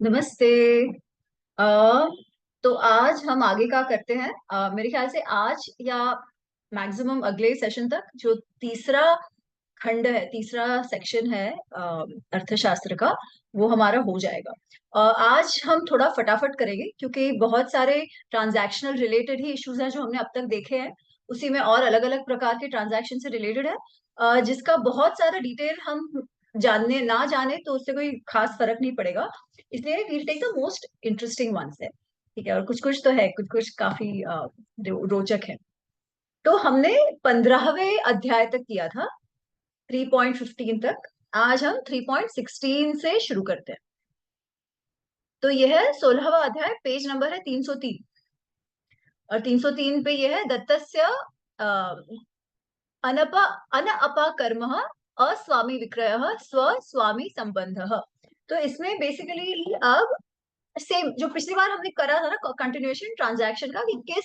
नमस्ते। अ, तो आज हम आगे का करते हैं। मेरे ख्याल से आज या मैक्सिमम अगले सेशन तक जो तीसरा खंड है, तीसरा सेक्शन है अर्थशास्त्र का, वो हमारा हो जाएगा। आज हम थोड़ा फटाफट करेंगे क्योंकि बहुत सारे ट्रांजैक्शनल रिलेटेड ही इश्यूज हैं जो हमने अब तक देखे हैं। उसी में और अलग अलग प्रकार के ट्रांजैक्शन से रिलेटेड है, जिसका बहुत सारा डिटेल हम जानने ना जाने तो उससे कोई खास फर्क नहीं पड़ेगा। इसलिए we'll take the most interesting ones है। ठीक है, और कुछ कुछ तो है, कुछ कुछ काफी रोचक है। तो हमने 15वें अध्याय तक किया था, 3.15 तक। आज हम 3.16 से शुरू करते हैं। तो यह है 16वां अध्याय, पेज नंबर है 303। और 303 पे यह है दत्तस्य अ, अनप अन अपकर्म अस्वामी विक्रय स्वस्वामी संबंध। तो इसमें बेसिकली अब सेम जो पिछली बार हमने करा था ना, कंटिन्यूएशन ट्रांजैक्शन का, कि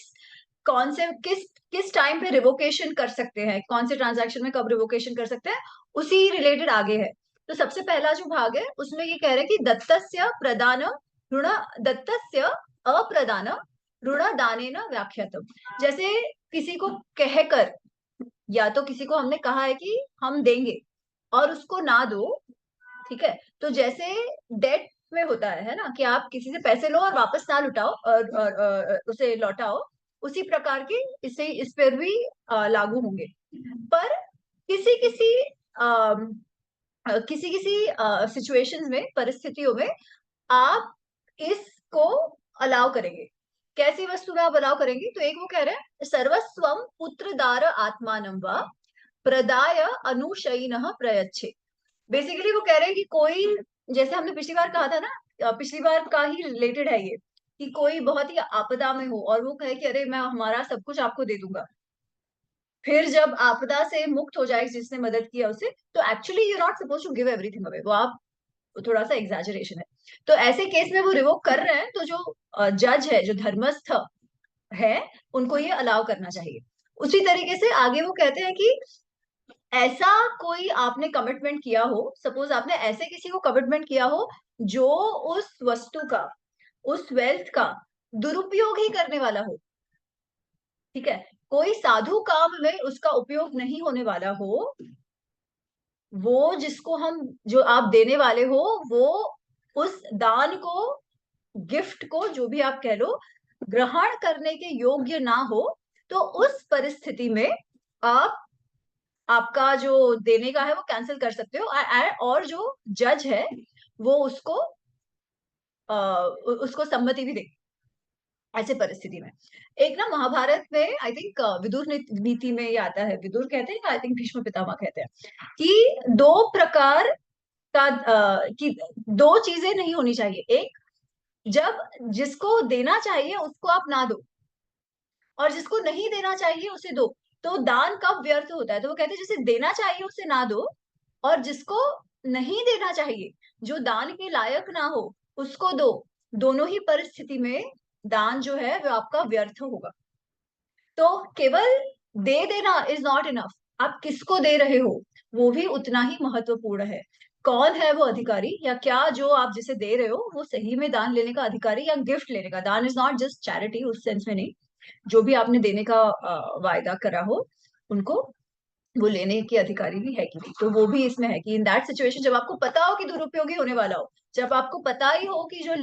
कौन से किस टाइम पे रिवोकेशन कर सकते हैं, कौन से ट्रांजैक्शन में कब रिवोकेशन कर सकते हैं, उसी रिलेटेड आगे है। तो सबसे पहला जो भाग है उसमें ये कह रहे हैं कि दत्तस्य प्रदान ऋण, दत्तस्य अप्रदान ऋण दानेन व्याख्यातम। जैसे किसी को कहकर, या तो किसी को हमने कहा है कि हम देंगे और उसको ना दो। ठीक है, तो जैसे डेट में होता है ना, कि आप किसी से पैसे लो और वापस ना लुटाओ और उसे लौटाओ, उसी प्रकार के इसे इस पर भी लागू होंगे। पर किसी किसी किसी किसी सिचुएशंस में, परिस्थितियों में आप इसको अलाउ करेंगे। कैसी वस्तु में आप अलाउ करेंगे? तो एक वो कह रहे हैं, सर्वस्वम पुत्र दार आत्मानं वा प्रदाय अनुशयिनः प्रयच्छे। बेसिकली वो कह रहे हैं कि कोई, जैसे हमने पिछली बार कहा था ना, पिछली बार का ही रिलेटेड है ये, कि कोई बहुत ही आपदा में हो और वो कहे कि अरे मैं हमारा सब कुछ आपको दे दूंगा। फिर जब आपदा से मुक्त हो जाए जिसने मदद किया उसे, तो actually you not suppose to give everything away, वो आप, थोड़ा सा एग्जैजरेशन है। तो ऐसे केस में वो रिवोक कर रहे हैं, तो जो जज है, जो धर्मस्थ है, उनको ये अलाउ करना चाहिए। उसी तरीके से आगे वो कहते हैं कि ऐसा कोई आपने कमिटमेंट किया हो, सपोज आपने ऐसे किसी को कमिटमेंट किया हो जो उस वस्तु का, उस वेल्थ का दुरुपयोग ही करने वाला हो। ठीक है, कोई साधु काम में उसका उपयोग नहीं होने वाला हो, वो जिसको हम, जो आप देने वाले हो, वो उस दान को, गिफ्ट को, जो भी आप कह लो, ग्रहण करने के योग्य ना हो, तो उस परिस्थिति में आप, आपका जो देने का है वो कैंसिल कर सकते हो। और जो जज है वो उसको उसको सम्मति भी दे ऐसे परिस्थिति में। एक ना महाभारत में, आई थिंक विदुर नीति में ये आता है, विदुर कहते हैं, आई थिंक भीष्म पितामह कहते हैं, कि दो प्रकार का, कि दो चीजें नहीं होनी चाहिए। एक, जब जिसको देना चाहिए उसको आप ना दो, और जिसको नहीं देना चाहिए उसे दो। तो दान कब व्यर्थ होता है? तो वो कहते हैं जिसे देना चाहिए उसे ना दो, और जिसको नहीं देना चाहिए, जो दान के लायक ना हो, उसको दो। दोनों ही परिस्थिति में दान जो है वो आपका व्यर्थ होगा। तो केवल दे देना इज नॉट इनफ, आप किसको दे रहे हो वो भी उतना ही महत्वपूर्ण है। कौन है वो अधिकारी, या क्या जो आप जिसे दे रहे हो वो सही में दान लेने का अधिकारी या गिफ्ट लेने का? दान इज नॉट जस्ट चैरिटी उस सेंस में नहीं। जो भी आपने देने का वायदा करा हो, उनको वो लेने के अधिकारी भी है कि नहीं। तो वो भी इसमें है कि इन दैट सिचुएशन, जब आपको पता हो कि दुरुपयोगी होने वाला हो, जब आपको पता ही हो कि जो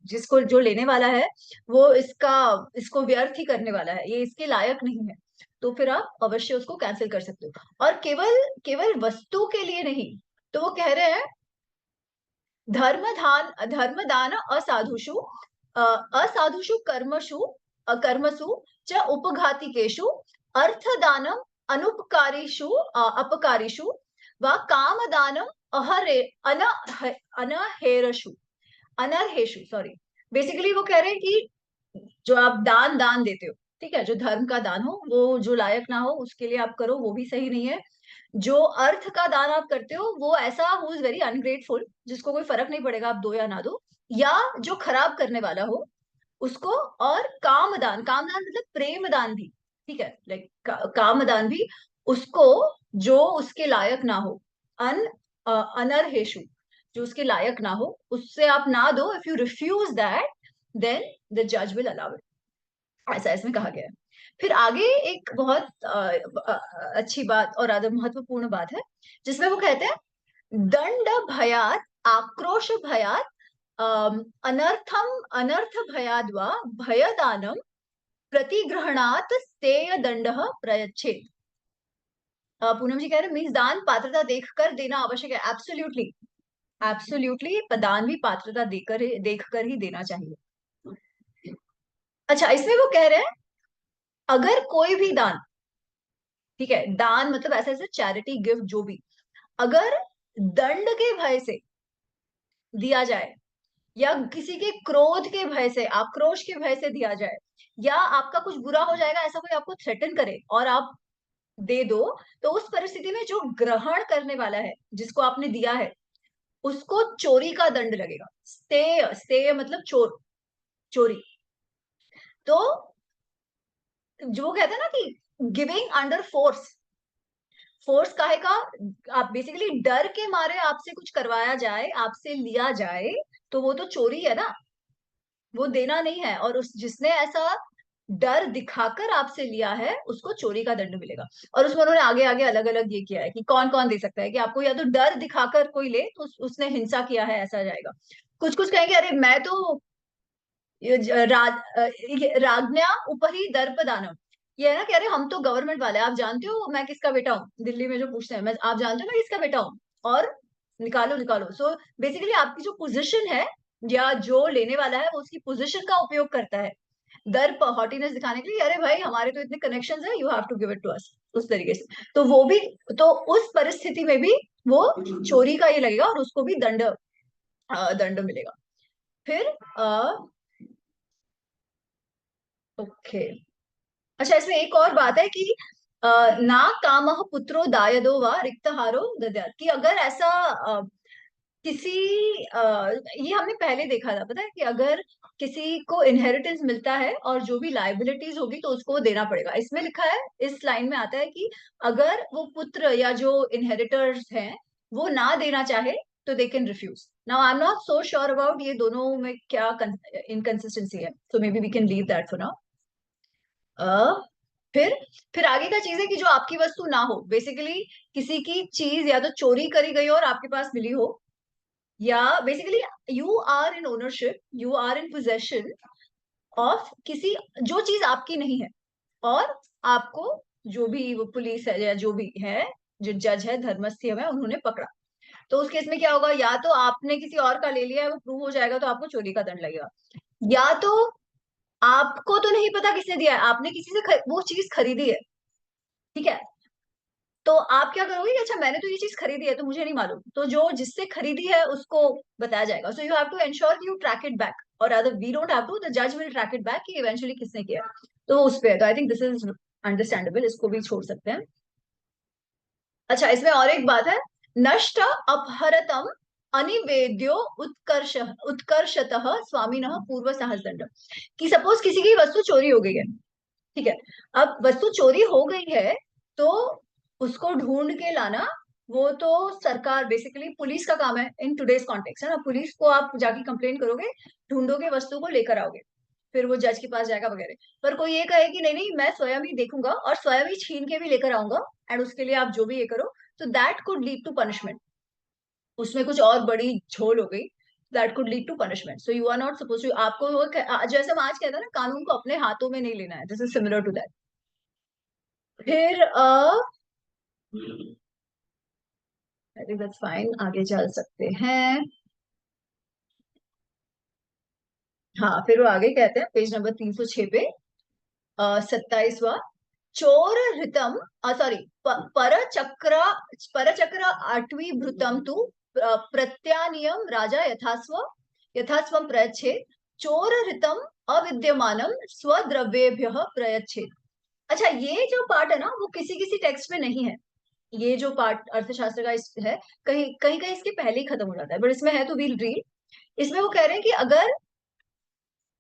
जिसको जो लेने वाला है वो इसको व्यर्थ ही करने वाला है, ये इसके लायक नहीं है, तो फिर आप अवश्य उसको कैंसिल कर सकते हो। और केवल केवल वस्तु के लिए नहीं। तो वो कह रहे हैं, धर्म दान असाधुषु, असाधुषु कर्मसु, कर्मसु च उपघातिकेषु, अर्थदानम अनुपकारीषु, अपकारीषु व कामदानम अहरे अन अनहेरषु अनर्हेषु, सॉरी। बेसिकली वो कह रहे हैं कि जो आप दान दान देते हो, ठीक है, जो धर्म का दान हो, वो जो लायक ना हो उसके लिए आप करो, वो भी सही नहीं है। जो अर्थ का दान आप करते हो, वो ऐसा हु इज वेरी अनग्रेटफुल, जिसको कोई फर्क नहीं पड़ेगा आप दो या ना दो, या जो खराब करने वाला हो उसको। और कामदान मतलब प्रेम दान भी, ठीक है, लाइक कामदान भी, उसको जो उसके लायक ना हो। अन अनर्हेषु, जो उसके लायक ना हो, उससे आप ना दो। If you refuse that, then the जज विल अलाउ इट। ऐसा इसमें कहा गया है। फिर आगे एक बहुत अच्छी बात और ज्यादा महत्वपूर्ण बात है, जिसमें वो कहते हैं दंड भयात आक्रोश भयात अनर्थम अनर्थ भयाद वा भयदानम प्रतिग्रहणात स्तेय दंड प्रयच्छेद। पूनम जी कह रहे मीन्स दान पात्रता देखकर देना आवश्यक है। एब्सोल्युटली, एब्सोल्युटली दान भी पात्रता देखकर ही देना चाहिए। अच्छा, इसमें वो कह रहे हैं अगर कोई भी दान, ठीक है, दान मतलब ऐसे ऐसे चैरिटी गिफ्ट जो भी, अगर दंड के भय से दिया जाए, या किसी के क्रोध के भय से, आक्रोश के भय से दिया जाए, या आपका कुछ बुरा हो जाएगा ऐसा कोई आपको थ्रेटन करे और आप दे दो, तो उस परिस्थिति में जो ग्रहण करने वाला है, जिसको आपने दिया है, उसको चोरी का दंड लगेगा। स्टेय, स्टेय मतलब चोर, चोरी। तो जो कहते हैं ना कि गिविंग अंडर फोर्स, फोर्स काहे का, आप बेसिकली डर के मारे आपसे कुछ करवाया जाए, आपसे लिया जाए, तो वो तो चोरी है ना, वो देना नहीं है। और उस जिसने ऐसा डर दिखाकर आपसे लिया है, उसको चोरी का दंड मिलेगा। और उसमें उन्होंने आगे आगे अलग अलग ये किया है कि कौन कौन दे सकता है, कि आपको या तो डर दिखाकर कोई ले तो उसने हिंसा किया है, ऐसा जाएगा। कुछ कुछ कहेंगे अरे मैं तो राज्ञा उपरी दर्प दानव, ये है ना कि अरे हम तो गवर्नमेंट वाले हैं, आप जानते हो मैं किसका बेटा हूँ, दिल्ली में जो पूछते हैं, मैं आप जानते हो मैं किसका बेटा हूँ, और निकालो निकालो। सो बेसिकली आपकी जो पोजीशन है, या जो लेने वाला है वो उसकी पोजीशन का उपयोग करता है दर्प, हॉटीनेस दिखाने के लिए, अरे भाई हमारे तो इतने कनेक्शंस है, you have to give it to us, उस तरीके से। तो वो भी, तो उस परिस्थिति में भी वो चोरी का ये लगेगा और उसको भी दंड दंड मिलेगा। फिर ओके, अच्छा, इसमें एक और बात है कि ना कामः पुत्रो दायदो वा रिक्तहारो दद्यात्, कि अगर ऐसा किसी ये हमने पहले देखा था, पता है, कि अगर किसी को इनहेरिटेंस मिलता है और जो भी लाइबिलिटीज होगी तो उसको वो देना पड़ेगा। इसमें लिखा है, इस लाइन में आता है कि अगर वो पुत्र या जो इनहेरिटर्स हैं वो ना देना चाहे तो they can refuse. Now I am not so sure about ये दोनों में क्या इनकंसिस्टेंसी है, so maybe we can leave that for now. फिर फिर आगे का चीज है कि जो आपकी वस्तु ना हो, बेसिकली किसी की चीज या तो चोरी करी गई हो और आपके पास मिली हो, या basically you are in ownership, you are in possession of किसी, जो चीज आपकी नहीं है, और आपको जो भी वो पुलिस है या जो भी है, जो जज है, धर्मस्थी है, उन्होंने पकड़ा, तो उस केस में क्या होगा, या तो आपने किसी और का ले लिया है, वो प्रूव हो जाएगा तो आपको चोरी का दंड लगेगा, या तो आपको तो नहीं पता किसने दिया है, आपने किसी से वो चीज खरीदी है, ठीक है, तो आप क्या करोगे कि अच्छा मैंने तो ये चीज खरीदी है तो मुझे नहीं मालूम, तो जो जिससे खरीदी है उसको बताया जाएगा। So you have to ensure कि यू ट्रैक इट बैक, और other we don't have to, the जज विल ट्रैक इट बैक कि इवेंचुअली किसने किया। तो उस पे तो I think this is understandable, इसको भी छोड़ सकते हैं। अच्छा, इसमें और एक बात है, नष्ट अपहरतम अनिवेद्यो उत्कर्ष उत्कर्षतः स्वामिनः पूर्व सहस्दंड, कि सपोज किसी की वस्तु चोरी हो गई है, ठीक है, अब वस्तु चोरी हो गई है तो उसको ढूंढ के लाना, वो तो सरकार, बेसिकली पुलिस का काम है इन टुडेज कॉन्टेक्स्ट, है ना, पुलिस को आप जाके कंप्लेन करोगे, ढूंढोगे, वस्तु को लेकर आओगे, फिर वो जज के पास जाएगा वगैरह। पर कोई ये कहे कि नहीं नहीं मैं स्वयं ही देखूंगा और स्वयं ही छीन के भी लेकर आऊंगा, एंड उसके लिए आप जो भी ये करो, तो that could lead to punishment, उसमें कुछ और बड़ी झोल हो गई, that could lead to punishment. So you are not suppose to, आपको जैसे हम आज कहते हैं ना, कानून को अपने हाथों में नहीं लेना है, this is similar to that. फिर आई थिंक दैट्स फाइन, आगे चल सकते हैं। हाँ, फिर वो आगे कहते हैं पेज नंबर 306 पे, 27वां, चोर हृतम, सॉरी, परचक्र, परचक्र आठवी भृतम तु प्रत्यानियम राजा यथास्व यथास्वम प्रयच्छेद, चोर हृतम अविद्यमानम स्वद्रव्येभ्य प्रयच्छेद। अच्छा, ये जो पार्ट है ना, वो किसी किसी टेक्स्ट में नहीं है, ये जो पार्ट अर्थशास्त्र का है, कहीं कहीं कहीं इसके पहले ही खत्म हो जाता है, बट इसमें है तो वील रीड। इसमें वो कह रहे हैं कि अगर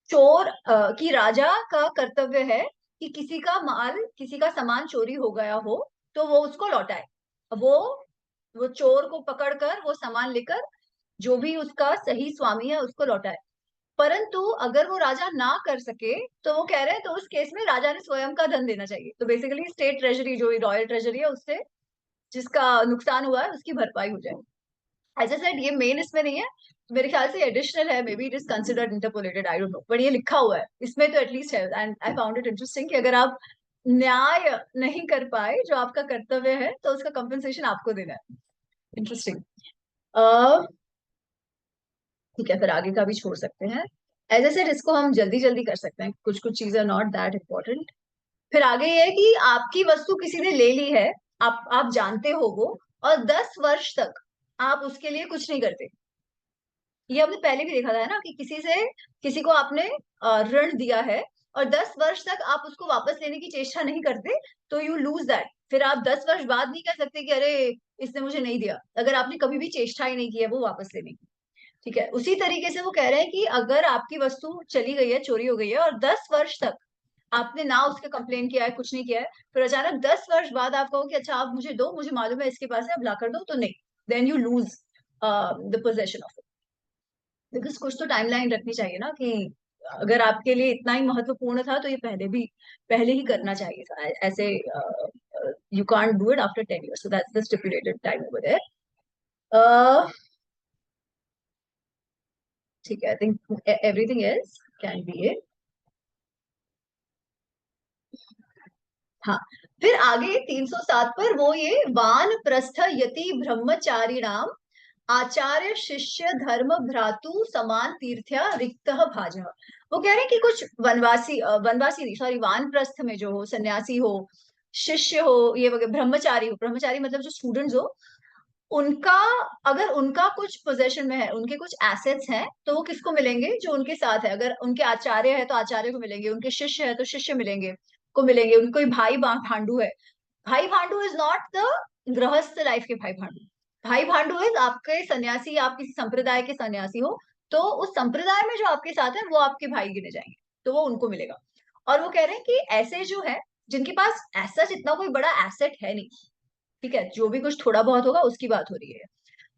चोर की राजा का कर्तव्य है कि किसी का माल, किसी का सामान चोरी हो गया हो तो वो उसको लौटाए। वो चोर को पकड़कर वो सामान लेकर जो भी उसका सही स्वामी है उसको लौटाए। परंतु अगर वो राजा ना कर सके तो वो कह रहे हैं तो उस केस में राजा ने स्वयं का धन देना चाहिए। तो बेसिकली स्टेट ट्रेजरी जो रॉयल ट्रेजरी है उससे जिसका नुकसान हुआ है उसकी भरपाई हो जाए। एज आई सेड ये मेन इसमें नहीं है, मेरे ख्याल से एडिशनल है, may be it is considered interpolated, I don't know, but ये लिखा हुआ है इसमें तो एटलीस्ट है। And I found it interesting कि अगर आप न्याय नहीं कर पाए जो आपका कर्तव्य है तो उसका कंपनसेशन आपको देना है। इंटरेस्टिंग। ठीक है, फिर आगे का भी छोड़ सकते हैं। एज आई सेड इसको हम जल्दी जल्दी कर सकते हैं, कुछ कुछ चीजें नॉट दैट इम्पोर्टेंट। फिर आगे ये है कि आपकी वस्तु किसी ने ले ली है, आप जानते हो वो, और 10 वर्ष तक आप उसके लिए कुछ नहीं करते। ये हमने पहले भी देखा था ना कि किसी को आपने ऋण दिया है और 10 वर्ष तक आप उसको वापस लेने की चेष्टा नहीं करते, तो यू लूज दैट। फिर आप 10 वर्ष बाद नहीं कह सकते कि अरे इसने मुझे नहीं दिया, अगर आपने कभी भी चेष्टा ही नहीं की है वो वापस लेने की। ठीक है, उसी तरीके से वो कह रहे हैं कि अगर आपकी वस्तु चली गई है, चोरी हो गई है, और 10 वर्ष तक आपने ना उसका कंप्लेन किया है, कुछ नहीं किया है, फिर अचानक 10 वर्ष बाद आप कहो कि अच्छा आप मुझे दो, मुझे मालूम है इसके पास है, अब ला कर दो, तो नहीं, then you lose the possession of. Because कुछ तो टाइमलाइन रखनी चाहिए ना कि अगर आपके लिए इतना ही महत्वपूर्ण था तो ये पहले ही करना चाहिए था। ऐसे you can't do it after 10 years, so that's the stipulated time over there. ठीक है, I think everything else can be it. हाँ, फिर आगे 307 पर वो ये वान प्रस्थ यति ब्रह्मचारी नाम आचार्य शिष्य धर्म भ्रातु समान तीर्थया रिक्त भाज। वो कह रहे हैं कि कुछ वनवासी सॉरी वानप्रस्थ में जो हो, सन्यासी हो, शिष्य हो, ये वगैरह ब्रह्मचारी हो, ब्रह्मचारी मतलब जो स्टूडेंट्स हो, उनका अगर उनका कुछ पोजेशन में है, उनके कुछ एसेट्स हैं, तो वो किसको मिलेंगे, जो उनके साथ है। अगर उनके आचार्य है तो आचार्य को मिलेंगे, उनके शिष्य है तो शिष्य मिलेंगे, उनको कोई भांडू है। भाई भांडू इज नॉट द गृहस्थ लाइफ के भाई भांडू। भाई भांडू इज आपके सन्यासी, आप किसी संप्रदाय के सन्यासी हो, तो उस संप्रदाय में जो आपके साथ है वो आपके भाई गिने जाएंगे, तो वो उनको मिलेगा। और वो कह रहे हैं कि ऐसे जो है जिनके पास ऐसा जितना कोई बड़ा एसेट है नहीं, ठीक है, जो भी कुछ थोड़ा बहुत होगा उसकी बात हो रही है।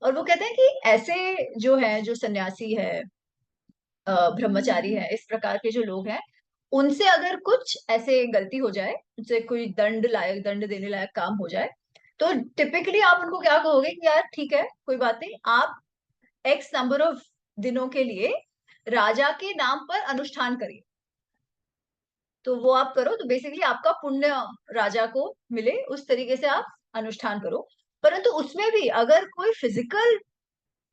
और वो कहते हैं कि ऐसे जो है, जो सन्यासी है, ब्रह्मचारी है, इस प्रकार के जो लोग हैं, उनसे अगर कुछ ऐसे गलती हो जाए, उनसे कोई दंड देने लायक काम हो जाए, तो टिपिकली आप उनको क्या कहोगे कि यार ठीक है, कोई बात नहीं, आप एक्स नंबर ऑफ दिनों के लिए राजा के नाम पर अनुष्ठान करिए। तो वो आप करो तो बेसिकली आपका पुण्य राजा को मिले, उस तरीके से आप अनुष्ठान करो। परंतु उसमें भी अगर कोई फिजिकल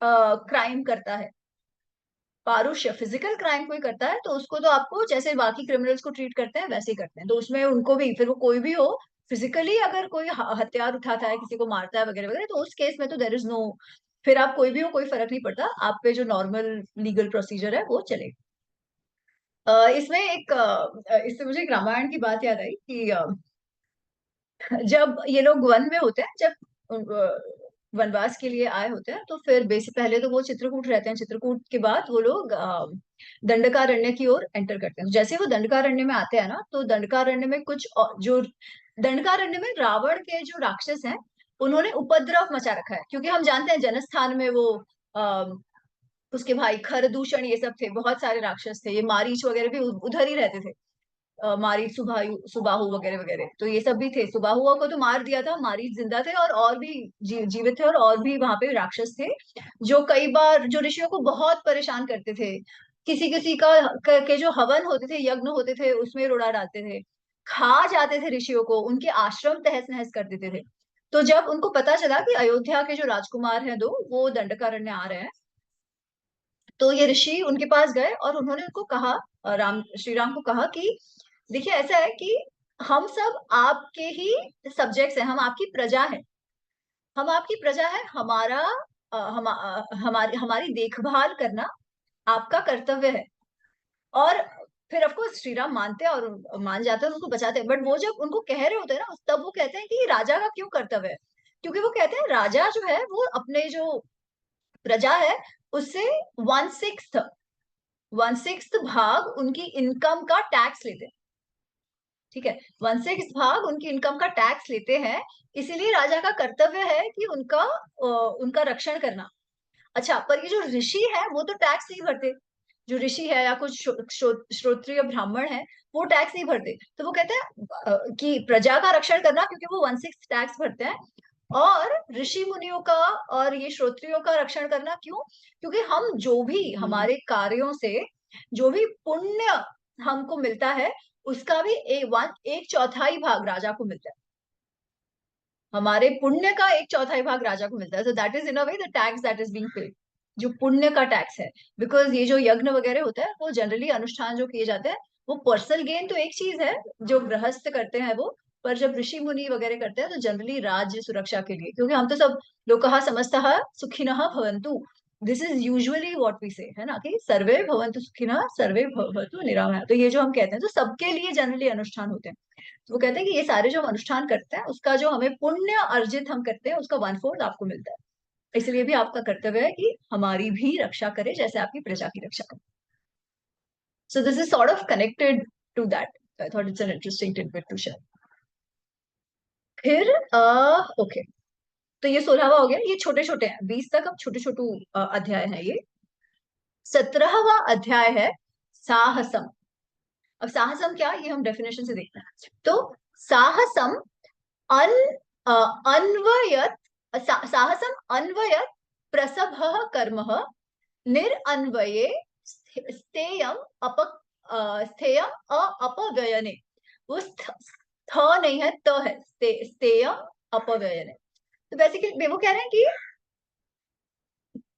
क्राइम करता है, पारुष्य फिजिकल क्राइम कोई करता है, तो उसको तो आपको जैसे बाकी क्रिमिनल्स को ट्रीट करते हैं वैसे ही करते हैं, तो उसमें उनको भी, फिर वो कोई भी हो, फिजिकली अगर कोई हथियार उठाता है, किसी को मारता है वगैरह वगैरह, तो उस केस में तो देर इज नो, फिर आप कोई भी हो, कोई फर्क नहीं पड़ता, आप पे जो नॉर्मल लीगल प्रोसीजर है वो चले। इसमें इससे मुझे एक रामायण की बात याद आई कि जब ये लोग वन में होते हैं, जब वनवास के लिए आए होते हैं, तो फिर बेसिक पहले तो वो चित्रकूट रहते हैं, चित्रकूट के बाद वो लोग दंडकारण्य की ओर एंटर करते हैं। तो जैसे वो दंडकारण्य में आते हैं ना, तो दंडकारण्य में जो दंडकारण्य में रावण के जो राक्षस हैं, उन्होंने उपद्रव मचा रखा है, क्योंकि हम जानते हैं जनस्थान में वो आ, उसके भाई खरदूषण ये सब थे, बहुत सारे राक्षस थे, ये मारीच वगैरह भी उधर ही रहते थे। मारीच, सुबाहु वगैरह वगैरह, तो ये सब भी थे। सुबाहुआ को तो मार दिया था, मारीच जिंदा थे, और भी जीवित थे, और भी वहां पे राक्षस थे, जो कई बार जो ऋषियों को बहुत परेशान करते थे। किसी किसी के जो हवन होते थे, यज्ञ होते थे, उसमें रोड़ा डालते थे, खा जाते थे ऋषियों को, उनके आश्रम तहस नहस कर देते थे। तो जब उनको पता चला कि अयोध्या के जो राजकुमार हैं दो, वो दंडकारण्य आ रहे हैं, तो ये ऋषि उनके पास गए और उन्होंने उनको कहा, राम श्री राम को कहा कि देखिए ऐसा है कि हम सब आपके ही सब्जेक्ट्स हैं, हम आपकी प्रजा है, हम आपकी प्रजा है, हमारी हमारी देखभाल करना आपका कर्तव्य है। और फिर ऑफ कोर्स श्री राम मानते हैं और मान जाते हैं, उनको बचाते हैं, बट वो जब उनको कह रहे होते हैं ना, तब वो कहते हैं कि ये राजा का क्यों कर्तव्य है, क्योंकि वो कहते हैं राजा जो है वो अपने जो प्रजा है उससे 1/6 भाग उनकी इनकम का टैक्स लेते हैं। ठीक है, 1/6 भाग उनकी इनकम का टैक्स लेते हैं, इसीलिए राजा का कर्तव्य है कि उनका रक्षण करना। अच्छा, पर ये जो ऋषि है वो तो टैक्स नहीं भरते। जो ऋषि है या कुछ श्रोत्रिय ब्राह्मण है, वो टैक्स नहीं भरते। तो वो कहते हैं कि प्रजा का रक्षण करना, क्योंकि वो 1/6 टैक्स भरते हैं। और ऋषि मुनियों का और ये श्रोत्रियों का रक्षण करना क्यों? क्योंकि हम जो भी हमारे कार्यों से जो भी पुण्य हमको मिलता है, उसका भी एक चौथाई भाग राजा को मिलता है। हमारे पुण्य का एक चौथाई भाग राजा को मिलता है। So that is in a way the tax that is being paid, जो पुण्य का टैक्स है। बिकॉज ये जो यज्ञ वगैरह होता है, वो जनरली अनुष्ठान जो किए जाते हैं, वो पर्सनल गेन तो एक चीज है, जो गृहस्थ करते हैं वो। पर जब ऋषि मुनि वगैरह करते हैं तो जनरली राज्य सुरक्षा के लिए, क्योंकि हम तो सब लोकः समस्तः सुखिनः भवन्तु, this is usually what we say, है ना, कि सर्वे भवन्तु सुखिनः सर्वे भवन्तु निरामया। तो ये जो हम कहते हैं, तो सबके लिए जनरली अनुष्ठान होते हैं। तो वो कहते हैं कि ये सारे जो हम अनुष्ठान करते हैं, उसका जो हमें पुण्य अर्जित हम करते हैं, उसका 1/4 आपको मिलता है। इसलिए भी आपका कर्तव्य है कि हमारी भी रक्षा करे, जैसे आपकी प्रजा की रक्षा करे। So this is sort of connected to that. I thought it's an interesting tidbit to share. फिर ओके, तो ये 16वां हो गया। ये छोटे छोटे हैं, 20 तक अब छोटे छोटे अध्याय हैं ये। 17वां अध्याय है साहसम। अब साहसम क्या, ये हम डेफिनेशन से देखते हैं। तो साहसम अन अन्वयत, साहसम अन्वयत प्रसभः कर्मः निरअन्वये स्थेयम स्थेयम अपव्ययने। वो नहीं है, त है, स्थेयम अपव्ययने। तो बेसिकली वो कह रहे हैं कि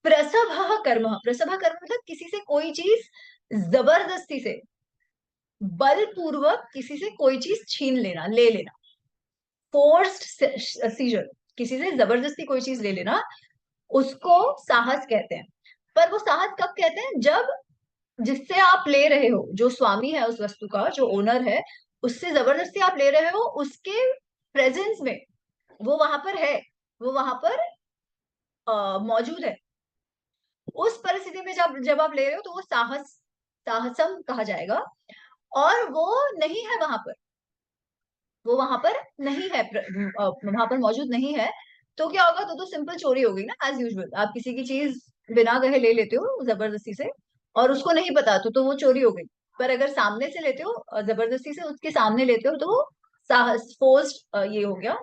प्रसभः कर्म, प्रसभः कर्म मतलब किसी से कोई चीज जबरदस्ती से, बलपूर्वक किसी से कोई चीज छीन लेना, ले लेना, फोर्स्ड सीजर, किसी से जबरदस्ती कोई चीज ले लेना, उसको साहस कहते हैं। पर वो साहस कब कहते हैं? जब जिससे आप ले रहे हो, जो स्वामी है उस वस्तु का, जो ओनर है, उससे जबरदस्ती आप ले रहे हो, उसके प्रेजेंस में वो वहां पर है, वो वहां पर मौजूद है। उस परिस्थिति में जब जब आप ले रहे हो, तो वो साहसम कहा जाएगा। और वो नहीं है वहां पर, वो वहां पर नहीं है, वहां पर मौजूद नहीं है। तो क्या होगा? तो सिंपल चोरी हो गई ना, एज यूजुअल। आप किसी की चीज बिना कहे ले लेते हो जबरदस्ती से, और उसको नहीं पता, तो वो चोरी हो गई। पर अगर सामने से लेते हो, जबरदस्ती से उसके सामने लेते हो, तो वो साहस फोर्स्ड ये हो गया,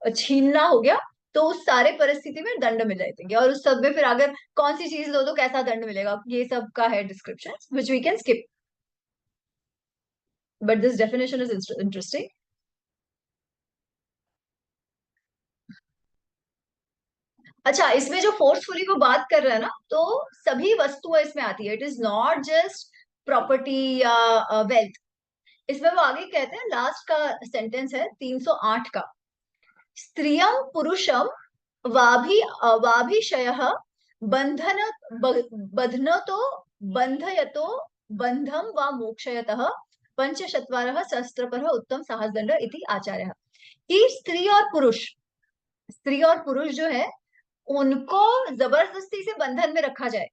छीनना हो गया। तो उस सारे परिस्थिति में दंड मिल जाएंगे। और उस सब में फिर अगर कौन सी चीज लो तो कैसा दंड मिलेगा, ये सब का है description, which we can skip, but this definition is interesting. अच्छा, इसमें जो फोर्सफुली वो बात कर रहा है ना, तो सभी वस्तुएं इसमें आती है। It is not just property या वेल्थ। इसमें वो आगे कहते हैं, लास्ट का सेंटेंस है 308 का, स्त्रियम पुरुषम वाभि वाभिशयः बंधन बध्नतो बंधयतो बंधम व मोक्षयतः पंचचत्वारः सहस्त्रपरः उत्तम साहसदंड इति आचार्य। कि स्त्री और पुरुष जो है, उनको जबरदस्ती से बंधन में रखा जाए,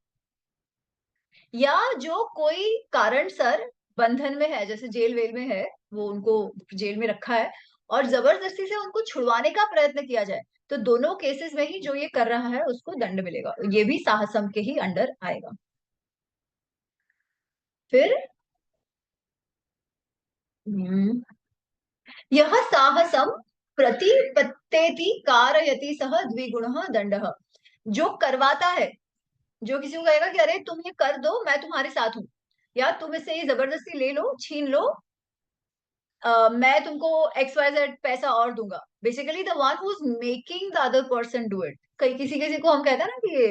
या जो कोई कारण सर बंधन में है, जैसे जेल वेल में है, वो उनको जेल में रखा है, और जबरदस्ती से उनको छुड़वाने का प्रयत्न किया जाए, तो दोनों केसेस में ही जो ये कर रहा है उसको दंड मिलेगा। ये भी साहसम के ही अंडर आएगा। फिर हम्म, यह साहसम प्रतिपत्तेति कारयति सह द्विगुणः दंडः। जो करवाता है, जो किसी को कहेगा कि अरे तुम ये कर दो, मैं तुम्हारे साथ हूं, या तुम इससे ये जबरदस्ती ले लो, छीन लो, मैं तुमको XYZ पैसा और दूंगा। Basically the one who is making the other person do it. कई किसी किसी को हम कहते हैं ना कि ये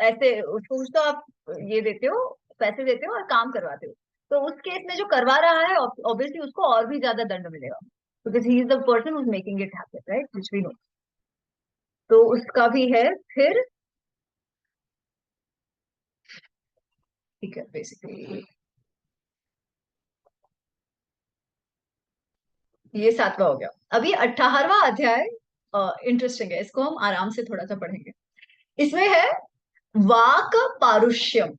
ऐसे उसको कुछ तो आप ये देते हो, पैसे देते हो और काम करवाते हो। तो उस केस में जो करवा रहा है, ऑब्वियसली उसको और भी ज्यादा दंड मिलेगा, because he is the person who is making it happen, right, which we know. तो उसका भी है। फिर ठीक है, बेसिकली ये 7वां हो गया। अभी 18वां अध्याय इंटरेस्टिंग है, इसको हम आराम से थोड़ा सा पढ़ेंगे। इसमें है वाक पारुष्यम।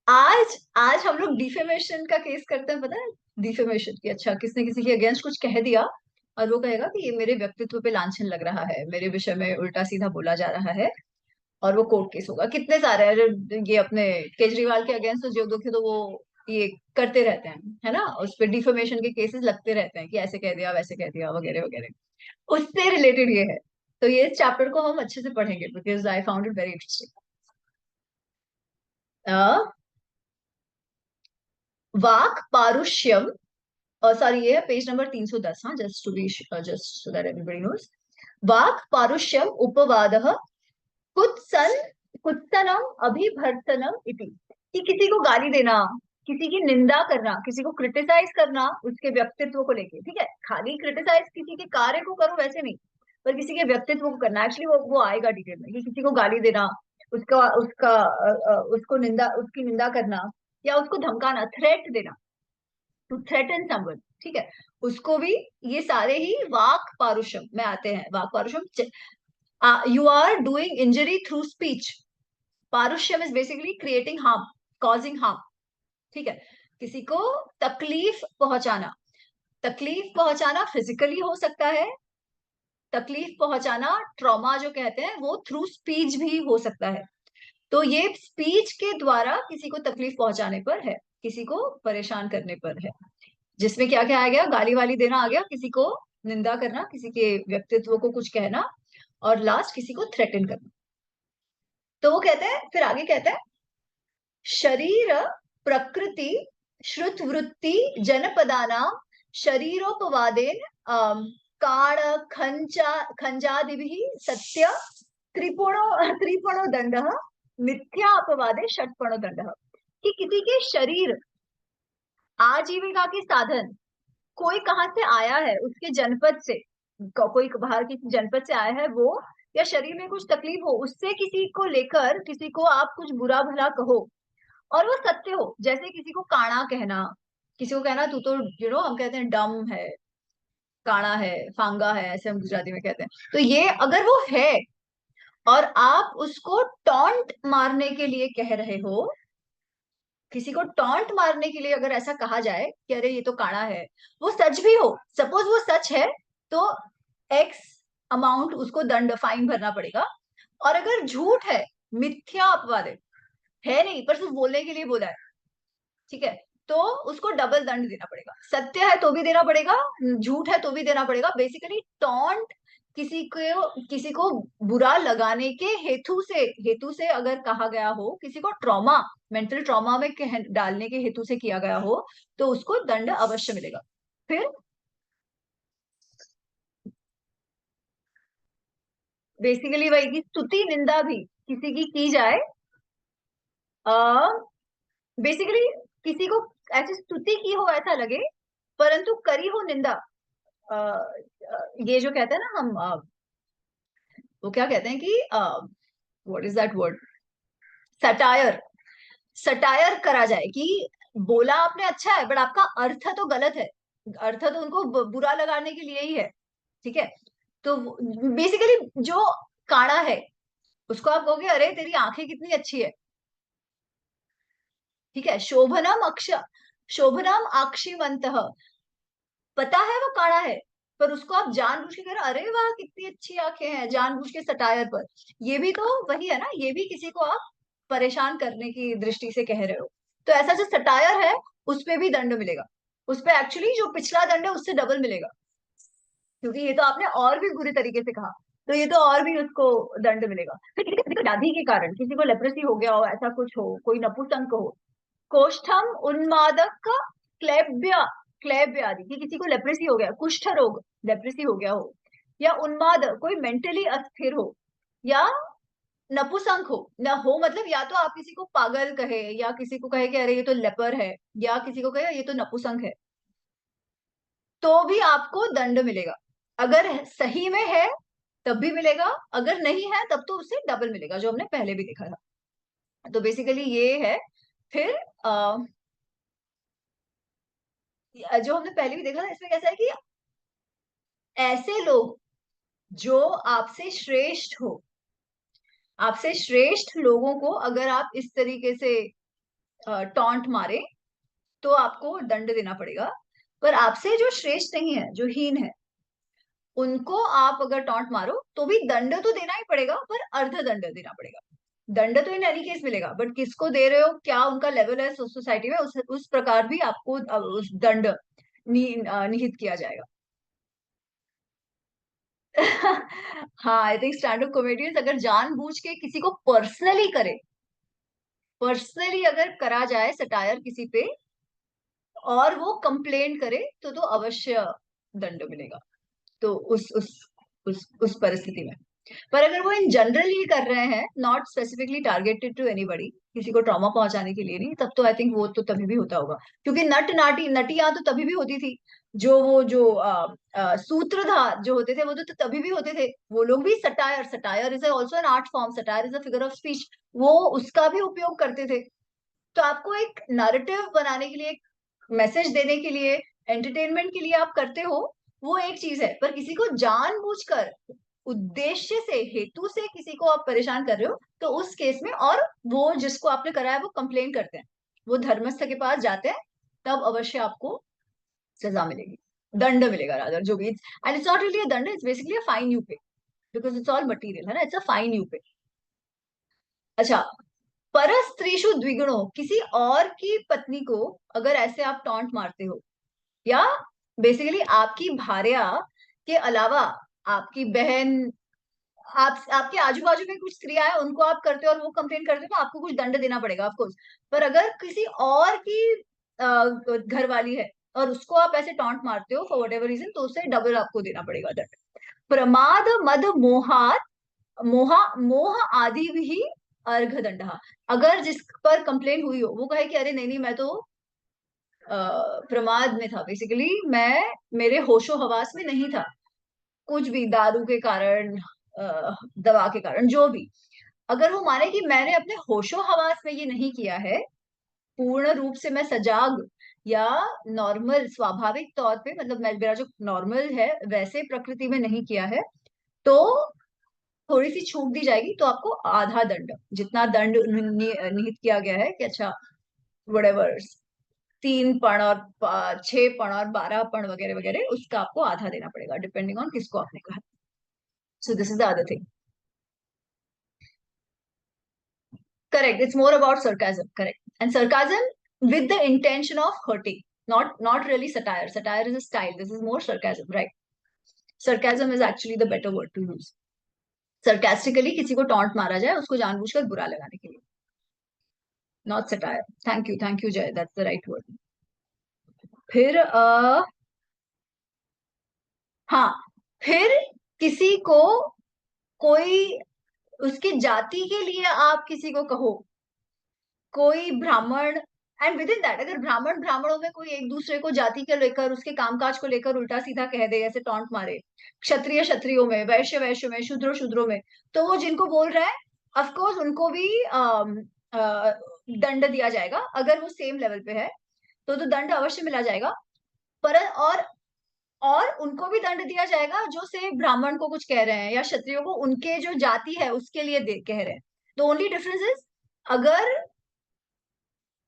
आज आज हम लोग डिफेमेशन का केस करते हैं, पता है? डिफेमेशन की, अच्छा, किसने किसी के अगेंस्ट कुछ कह दिया, और वो कहेगा कि ये मेरे व्यक्तित्व पे लांछन लग रहा है, मेरे विषय में उल्टा सीधा बोला जा रहा है, और वो कोर्ट केस होगा। कितने सारे हैं ये अपने केजरीवाल के अगेंस्ट, तो जो देखो तो वो ये करते रहते हैं, है ना, उस पर डिफेमेशन के केसेस लगते रहते हैं कि ऐसे कह दिया वैसे कह दिया वगैरह वगैरह। उससे रिलेटेड ये है। तो ये चैप्टर को हम अच्छे से पढ़ेंगे because I found it very interesting. वाक पारुष्यम, सॉरी ये है पेज नंबर 310, हाँ, just to be just so that everybody knows. वाक पारुष्यम उपवादः कुत्सन कुत्सनम अभिभर्सनम इति, कि किसी को गाली देना, किसी की निंदा करना, किसी को क्रिटिसाइज करना उसके व्यक्तित्व को लेके, ठीक है, खाली क्रिटिसाइज किसी के कार्य को करो वैसे नहीं, पर किसी के व्यक्तित्व को करना। एक्चुअली वो आएगा डिटेल में कि किसी को गाली देना, उसका उसका उसको निंदा, उसकी निंदा करना, या उसको धमकाना, थ्रेट देना, टू थ्रेटन समवन, ठीक है, उसको भी, ये सारे ही वाक पारुषम में आते हैं। वाक पारुषम, you are doing injury through speech. पारुष्यम is basically creating harm, causing harm, ठीक है, किसी को तकलीफ पहुंचाना। तकलीफ पहुंचाना फिजिकली हो सकता है, तकलीफ पहुंचाना, ट्रॉमा जो कहते हैं, वो थ्रू स्पीच भी हो सकता है। तो ये स्पीच के द्वारा किसी को तकलीफ पहुंचाने पर है, किसी को परेशान करने पर है, जिसमें क्या क्या आ गया, गाली वाली देना आ गया, किसी को निंदा करना, किसी के व्यक्तित्व को कुछ कहना, और लास्ट किसी को थ्रेटन करना। तो वो कहते हैं, फिर आगे कहते हैं, शरीर प्रकृति श्रुतवृत्ति जनपदानां शरीरोपवादेन काण खंजादिभिः सत्य त्रिपुणो त्रिपुणो दंडः मिथ्या अपवादे षट्पणो दंडः, कि किसी के शरीर, आजीविका के साधन, कोई कहाँ से आया है, उसके जनपद से, कोई बाहर किसी जनपद से आया है वो, या शरीर में कुछ तकलीफ हो, उससे किसी को लेकर किसी को आप कुछ बुरा भला कहो, और वो सत्य हो, जैसे किसी को काणा कहना, किसी को कहना तू तो हम कहते हैं डम है, काणा है, फांगा है, ऐसे हम गुजराती में कहते हैं। तो ये अगर वो है और आप उसको टॉन्ट मारने के लिए कह रहे हो, किसी को टॉन्ट मारने के लिए अगर ऐसा कहा जाए कि अरे ये तो काणा है, वो सच भी हो, सपोज वो सच है, तो एक्स अमाउंट उसको दंड, फाइन भरना पड़ेगा। और अगर झूठ है, मिथ्या अपवाद है नहीं पर सिर्फ बोलने के लिए बोला है, ठीक है, तो उसको डबल दंड देना पड़ेगा। सत्य है तो भी देना पड़ेगा, झूठ है तो भी देना पड़ेगा। बेसिकली टॉन्ट, किसी को बुरा लगाने के हेतु से अगर कहा गया हो, किसी को ट्रॉमा, मेंटल ट्रॉमा में डालने के हेतु से किया गया हो, तो उसको दंड अवश्य मिलेगा। फिर बेसिकली वही की स्तुति निंदा भी किसी की जाए, बेसिकली किसी को ऐसी स्तुति की हो ऐसा लगे, परंतु करी हो निंदा, ये जो कहते हैं ना हम, वो क्या कहते हैं कि what is that word, satire, satire करा जाए कि बोला आपने अच्छा है बट आपका अर्थ तो गलत है, अर्थ तो उनको बुरा लगाने के लिए ही है, ठीक है। तो बेसिकली जो काड़ा है, उसको आप कहोगे अरे तेरी आंखें कितनी अच्छी है, ठीक है, शोभनम अक्षिवंत, पता है वो काड़ा है, पर उसको आप जानबूझ के कह रहे हो अरे वाह कितनी अच्छी आंखें हैं, जानबूझ के सटायर पर। ये भी तो वही है ना, ये भी किसी को आप परेशान करने की दृष्टि से कह रहे हो। तो ऐसा जो सटायर है, उस पे भी दंड मिलेगा, उस पे एक्चुअली जो पिछला दंड है उससे डबल मिलेगा, क्योंकि ये तो आपने और भी बुरे तरीके से कहा, तो ये तो और भी उसको दंड मिलेगा। फिर किसी को व्याधि के कारण, किसी को लेप्रेसी हो गया हो, ऐसा कुछ हो, कोई नपुंसक हो, कोष्ठम उन्मादक क्लेब्य, क्लेब्य आदि, कि किसी को लेप्रेसी हो गया, कुष्ठ रोग, लेप्रेसी हो गया हो, या उन्माद कोई मेंटली अस्थिर हो, या नपुंसक हो, न हो मतलब या तो आप किसी को पागल कहे, या किसी को कहे कि अरे ये तो लेपर है, या किसी को कहे ये तो नपुंसक है, तो भी आपको दंड मिलेगा। अगर सही में है तब भी मिलेगा, अगर नहीं है तब तो उससे डबल मिलेगा, जो हमने पहले भी देखा था। तो बेसिकली ये है। फिर जो हमने पहले भी देखा था, इसमें कैसा है कि ऐसे लोग जो आपसे श्रेष्ठ हो, आपसे श्रेष्ठ लोगों को अगर आप इस तरीके से टॉन्ट मारे, तो आपको दंड देना पड़ेगा। पर आपसे जो श्रेष्ठ नहीं है, जो हीन है, उनको आप अगर टॉन्ट मारो तो भी दंड तो देना ही पड़ेगा, पर अर्ध दंड देना पड़ेगा। दंड तो इन एनी केस मिलेगा, बट किसको दे रहे हो, क्या उनका लेवल है सोसाइटी में, उस प्रकार भी आपको उस दंड निहित किया जाएगा। हाँ, I think stand up comedians अगर जानबूझ के किसी को पर्सनली करे, पर्सनली अगर करा जाए सटायर किसी पे, और वो कंप्लेंट करे, तो अवश्य दंड मिलेगा। तो उस परिस्थिति में, पर अगर वो इन जनरल ही कर रहे हैं, not specifically targeted to anybody, किसी को ट्रॉमा पहुंचाने के लिए नहीं, तब तो आई थिंक वो तो तभी भी होता होगा। क्योंकि नट नाटी नटियां तो तभी भी होती थी, जो सूत्रधार जो होते थे वो तो तभी भी होते थे। वो लोग भी satire, satire is also an art form, satire is a figure of speech, वो उसका भी उपयोग करते थे। तो आपको एक नैरेटिव बनाने के लिए, मैसेज देने के लिए, एंटरटेनमेंट के लिए आप करते हो, वो एक चीज है। पर किसी को जानबूझकर, उद्देश्य से, हेतु से किसी को आप परेशान कर रहे हो, तो उस केस में, और वो जिसको आपने कराया वो कंप्लेन करते हैं, वो धर्मस्थ के पास जाते हैं, तब अवश्य आपको सजा मिलेगी, दंड मिलेगा रादर, जो भी। And it's not really a दंड, it's basically a fine you pay, because it's all material, है ना, इट्स अ फाइन यू पे। अच्छा, पर स्त्रीषु द्विगुणो, किसी और की पत्नी को अगर ऐसे आप टॉन्ट मारते हो, या बेसिकली आपकी भार्या के अलावा आपकी बहन, आपके आजू बाजू में कुछ स्त्रियां हैं, उनको आप करते हो और वो कंप्लेन करते हो, तो आपको कुछ दंड देना पड़ेगा ऑफकोर्स। पर अगर किसी और की घर वाली है और उसको आप ऐसे टॉन्ट मारते हो फॉर वट एवर रीजन, तो उससे डबल आपको देना पड़ेगा दंड। प्रमाद मद मोहात, मोह आदि भी अर्घ दंड। अगर जिस पर कंप्लेन हुई हो वो कहे कि अरे नहीं नहीं, मैं तो प्रमाद में था, बेसिकली मैं मेरे होशो हवास में नहीं था, कुछ भी दारू के कारण, दवा के कारण, जो भी, अगर वो माने कि मैंने अपने होशो हवास में ये नहीं किया है, पूर्ण रूप से मैं सजाग या नॉर्मल स्वाभाविक तौर पे, मतलब मैं, मेरा जो नॉर्मल है वैसे प्रकृति में नहीं किया है, तो थोड़ी सी छूट दी जाएगी। तो आपको आधा दंड, जितना दंड निहित किया गया है कि अच्छा, वटेवर, 3 पण और 6 पण और 12 पण वगैरह वगैरह, उसका आपको आधा देना पड़ेगा, डिपेंडिंग ऑन किसको आपने कहा। सो this is the other thing. Correct, it's more about sarcasm, correct, and sarcasm with the intention of hurting, not really satire. Satire is a style, this is more sarcasm, right? Sarcasm is actually the better word to use. Sarcastically किसी को taunt मारा जाए, उसको जानबूझकर बुरा लगाने के लिए, नॉट सटायर। थैंक यू जय, दैट्स द राइट वर्ड। फिर हाँ, फिर किसी को, कोई उसकी जाति के लिए आप किसी को कहो, कोई ब्राह्मण, एंड विद इन दैट, अगर ब्राह्मण ब्राह्मणों में कोई एक दूसरे को जाति के लेकर, उसके कामकाज को लेकर उल्टा सीधा कह दे, ऐसे टॉन्ट मारे, क्षत्रिय क्षत्रियो में, वैश्य वैश्य में, शूद्र शूद्रों में, तो वो जिनको बोल रहा है, ऑफकोर्स उनको भी दंड दिया जाएगा, अगर वो सेम लेवल पे है, तो दंड अवश्य मिला जाएगा। पर और उनको भी दंड दिया जाएगा जो से ब्राह्मण को कुछ कह रहे हैं, या क्षत्रियो को उनके जो जाति है उसके लिए कह रहे हैं। तो ओनली डिफरेंस इज, अगर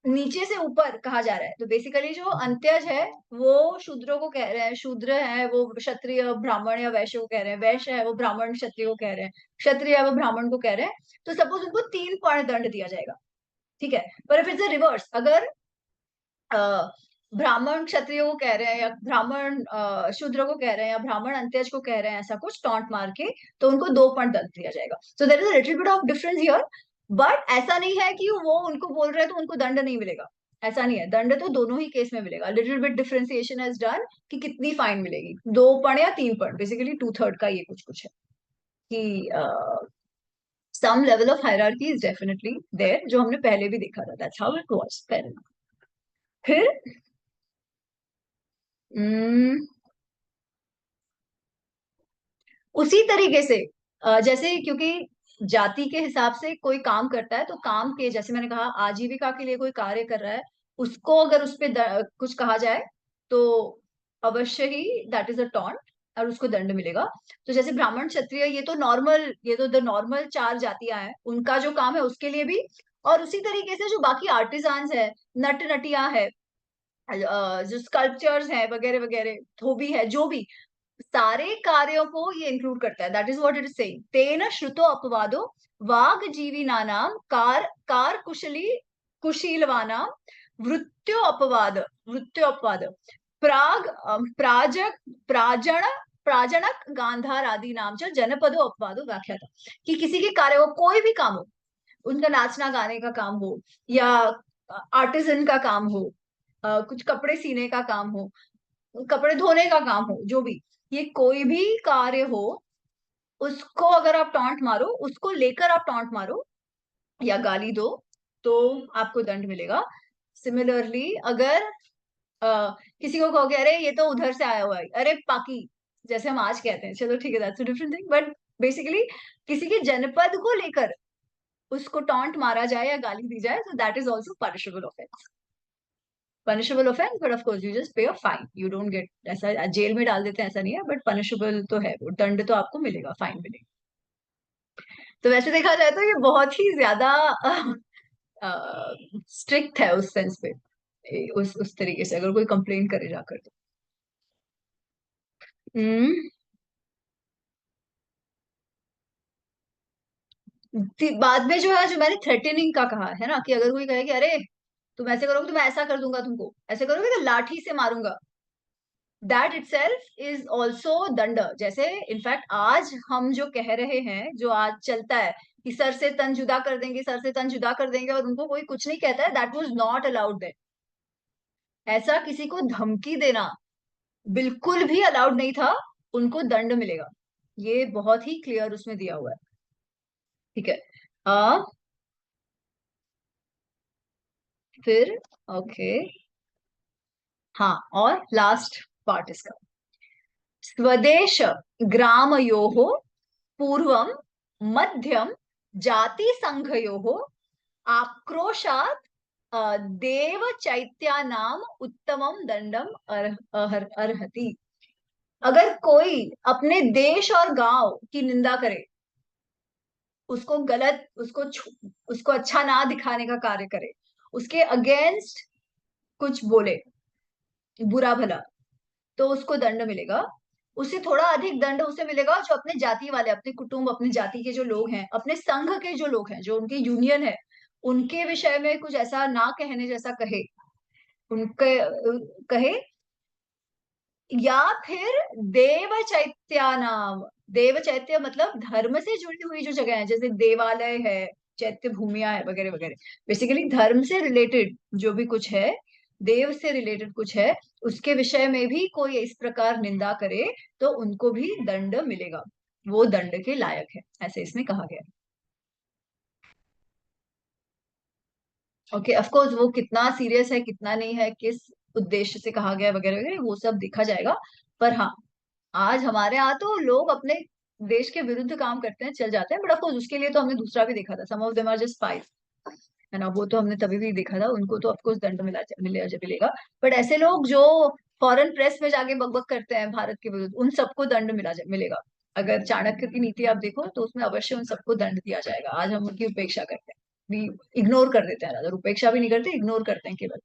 नीचे से ऊपर कहा जा रहा है, तो बेसिकली जो अंत्यज है वो शूद्रों को कह रहे हैं, शूद्र है वो क्षत्रिय ब्राह्मण या वैश्य को कह रहे हैं, वैश्य है वो ब्राह्मण क्षत्रिय को कह रहे हैं, क्षत्रिय है वो ब्राह्मण को कह रहे हैं, तो सपोज उनको 3 पण दंड दिया जाएगा, ठीक है। पर फिर से रिवर्स, अगर ब्राह्मण क्षत्रियो को कह रहे हैं, या ब्राह्मण शूद्र को कह रहे हैं, या ब्राह्मण अंत्यज को कह रहे हैं, ऐसा कुछ टॉन्ट मार के, तो उनको 2 पण दंड दिया जाएगा। So there is a little bit of difference here, but ऐसा नहीं है कि वो उनको बोल रहे हैं तो उनको दंड नहीं मिलेगा, ऐसा नहीं है, दंड तो दोनों ही केस में मिलेगा। Little bit differentiation is done कि कितनी फाइन मिलेगी, 2 पण या 3 पण, बेसिकली 2/3 का ये कुछ कुछ है कि some level of hierarchy is definitely there, जो हमने पहले भी देखा था, दैट्स हाउ इट वाज। फिर हम्म, उसी तरीके से, जैसे, क्योंकि जाति के हिसाब से कोई काम करता है, तो काम के, जैसे मैंने कहा, आजीविका के लिए कोई कार्य कर रहा है, उसको अगर उस पे कुछ कहा जाए, तो अवश्य ही दैट इज अ टॉन्ट, और उसको दंड मिलेगा। तो जैसे ब्राह्मण क्षत्रिय, ये तो नॉर्मल, ये तो द नॉर्मल 4 जातियां हैं, उनका जो काम है उसके लिए भी। और उसी तरीके से जो बाकी आर्टिजान्स है, नट नटिया है, जो स्कल्पचर्स हैं वगैरह वगैरह, धोबी है, जो भी, सारे कार्यों को ये इंक्लूड करता है, that is what it is saying. तेन श्रुतो अपवादो वाग जीवी नानाम कार कुशली कुशीलवानाम वृत्यो अपवाद, वृत्यो अपवाद प्राग प्राजक प्राजण प्राजनक गांधार आदि नाम च जनपदो अपवादो व्याख्या था। कि किसी के कार्य हो, कोई भी काम हो, उनका नाचना गाने का काम हो, या आर्टिजन का काम हो, कुछ कपड़े सीने का काम हो, कपड़े धोने का काम हो, जो भी, ये कोई भी कार्य हो, उसको अगर आप टॉन्ट मारो, उसको लेकर आप टॉन्ट मारो या गाली दो, तो आपको दंड मिलेगा। सिमिलरली अगर किसी को कहोगे अरे ये तो उधर से आया हुआ है, अरे पाकी, जैसे हम आज कहते हैं, चलो ठीक है, that's a different thing, but basically किसी के जनपद को लेकर उसको टॉन्ट मारा जाए या गाली दी जाए, तो that is also punishable offence. Punishable offence, but of course you just पे अ फाइन, यू डोंट गेट, ऐसा जेल में डाल देते हैं ऐसा नहीं है, बट पनिशेबल तो है, वो दंड तो आपको मिलेगा, फाइन मिलेगा। तो वैसे देखा जाए तो ये बहुत ही ज्यादा स्ट्रिक्ट है उस सेंस पे, उस तरीके से अगर कोई कंप्लेन करे जाकर तो। हम्म। बाद में जो है, जो मैंने थ्रेटनिंग का कहा है ना, कि अगर कोई कहे कि अरे तुम ऐसे करोगे तो मैं ऐसा कर दूंगा, तुमको ऐसे करोगे तो लाठी से मारूंगा, दैट इटसेल्फ इज ऑल्सो दंड। जैसे इनफैक्ट आज हम जो कह रहे हैं, जो आज चलता है कि सर से तन जुदा कर देंगे, सर से तन जुदा कर देंगे, और उनको कोई कुछ नहीं कहता है, that was not allowed then. ऐसा किसी को धमकी देना बिल्कुल भी अलाउड नहीं था, उनको दंड मिलेगा। ये बहुत ही क्लियर उसमें दिया हुआ है। ठीक है। आ, फिर ओके, हाँ, और लास्ट पार्ट इसका, स्वदेश ग्रामयोः पूर्वम मध्यम जाति संघयोः आक्रोशात देव चैत्यानाम उत्तमम दंडम अर्हति। अगर कोई अपने देश और गांव की निंदा करे, उसको गलत, उसको अच्छा ना दिखाने का कार्य करे, उसके अगेंस्ट कुछ बोले, बुरा भला, तो उसको दंड मिलेगा। उससे थोड़ा अधिक दंड उसे मिलेगा जो अपने जाति वाले, अपने कुटुंब, अपने जाति के जो लोग हैं, अपने संघ के जो लोग हैं, जो उनके यूनियन है, उनके विषय में कुछ ऐसा ना कहने जैसा कहे, उनके कहे, या फिर देव चैत्या नाम। देव चैत्य मतलब धर्म से जुड़ी हुई जो जगह है, जैसे देवालय है, चैत्य भूमिया है, वगैरह वगैरह, बेसिकली धर्म से रिलेटेड जो भी कुछ है, देव से रिलेटेड कुछ है, उसके विषय में भी कोई इस प्रकार निंदा करे, तो उनको भी दंड मिलेगा, वो दंड के लायक है, ऐसे इसमें कहा गया है। ओके, ऑफ कोर्स वो कितना सीरियस है, कितना नहीं है, किस उद्देश्य से कहा गया, वगैरह वगैरह, वो सब देखा जाएगा। पर हाँ, आज हमारे यहाँ तो लोग अपने देश के विरुद्ध काम करते हैं, चल जाते हैं, बट ऑफकोर्स उसके लिए तो हमने दूसरा भी देखा था, some of them are just spice, है ना, वो तो हमने तभी भी देखा था, उनको तो ऑफकोर्स दंड मिलेगा। बट ऐसे लोग जो फॉरेन प्रेस में जाके बकबक करते हैं भारत के विरुद्ध, उन सबको दंड मिलेगा। अगर चाणक्य की नीति आप देखो तो उसमें अवश्य उन सबको दंड दिया जाएगा। आज हम उनकी उपेक्षा करते हैं, भी इग्नोर कर देते हैं, अगर उपेक्षा भी नहीं करते, इग्नोर करते हैं केवल,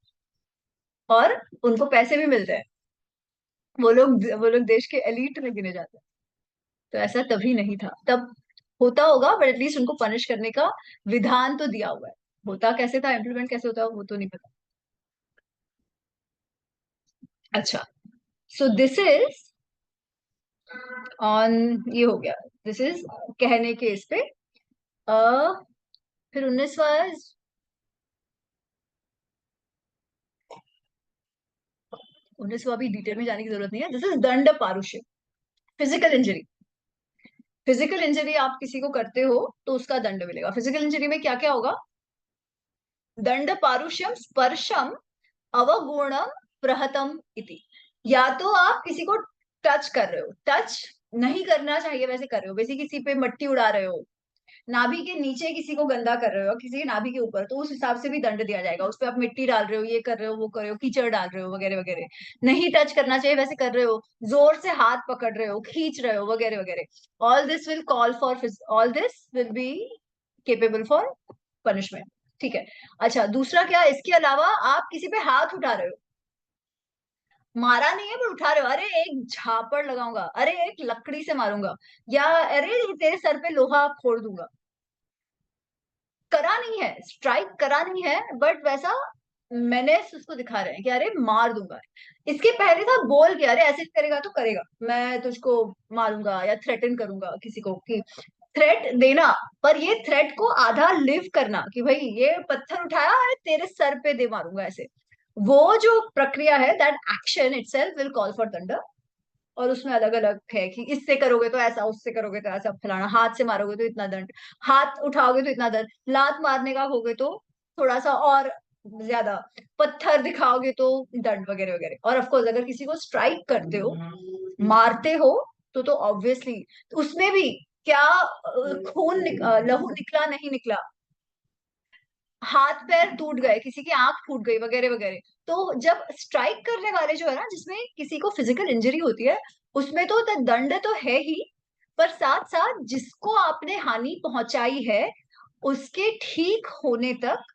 और उनको पैसे भी मिलते हैं, वो लोग देश के एलीट में गिने जाते हैं। तो ऐसा तभी नहीं था, तब होता होगा, बट एटलीस्ट उनको पनिश करने का विधान तो दिया हुआ है। होता कैसे था, इम्प्लीमेंट कैसे होता वो तो नहीं पता। अच्छा, सो दिस इज ऑन, ये हो गया, दिस इज कहने के इस पे। अ फिर 19वां, 19वां भी डिटेल में जाने की जरूरत नहीं है, दिस इज दंड पारुष्य, फिजिकल इंजरी। फिजिकल इंजरी आप किसी को करते हो तो उसका दंड मिलेगा। फिजिकल इंजरी में क्या क्या होगा, दंड पारुष्यम स्पर्शम अवगुणम प्रहतम इति। या तो आप किसी को टच कर रहे हो, टच नहीं करना चाहिए वैसे कर रहे हो, वैसे किसी पे मट्टी उड़ा रहे हो, नाभि के नीचे किसी को गंदा कर रहे हो, किसी के नाभि के ऊपर, तो उस हिसाब से भी दंड दिया जाएगा। उस पे आप मिट्टी डाल रहे हो, ये कर रहे हो, वो कर रहे हो, कीचड़ डाल रहे हो, वगैरह वगैरह, नहीं टच करना चाहिए वैसे कर रहे हो, जोर से हाथ पकड़ रहे हो, खींच रहे हो, वगैरह वगैरह, all this will be capable for punishment. ठीक है। अच्छा, दूसरा क्या, इसके अलावा आप किसी पे हाथ उठा रहे हो, मारा नहीं है पर उठा रहे हो, अरे एक झापड़ लगाऊंगा, अरे एक लकड़ी से मारूंगा, या अरे तेरे सर पे लोहा फोड़ दूंगा। करा नहीं है, स्ट्राइक करा नहीं है, बट वैसा मैंने उसको दिखा रहे हैं कि अरे मार दूंगा। इसके पहले था बोल के अरे ऐसे करेगा तो करेगा, मैं तुझको मारूंगा या थ्रेटन करूंगा किसी को, कि थ्रेट देना। पर ये थ्रेट को आधा लिव करना कि भाई ये पत्थर उठाया है तेरे सर पे दे मारूंगा ऐसे, वो जो प्रक्रिया है, that action itself will call for thunder. और उसमें अलग अलग है कि इससे करोगे तो ऐसा, उससे करोगे तो ऐसा फलाना, हाथ से मारोगे तो इतना दंड, हाथ उठाओगे तो इतना दंड, लात मारने का होगे तो थोड़ा सा और ज्यादा, पत्थर दिखाओगे तो दंड वगैरह वगैरह। और ऑफ कोर्स अगर किसी को स्ट्राइक करते हो, मारते हो, तो ऑब्वियसली उसमें भी क्या लहू निकला नहीं निकला, हाथ पैर टूट गए, किसी की आंख फूट गई वगैरह वगैरह। तो जब स्ट्राइक करने वाले जो है ना, जिसमें किसी को फिजिकल इंजरी होती है, उसमें तो दंड तो है ही, पर साथ साथ जिसको आपने हानि पहुंचाई है उसके ठीक होने तक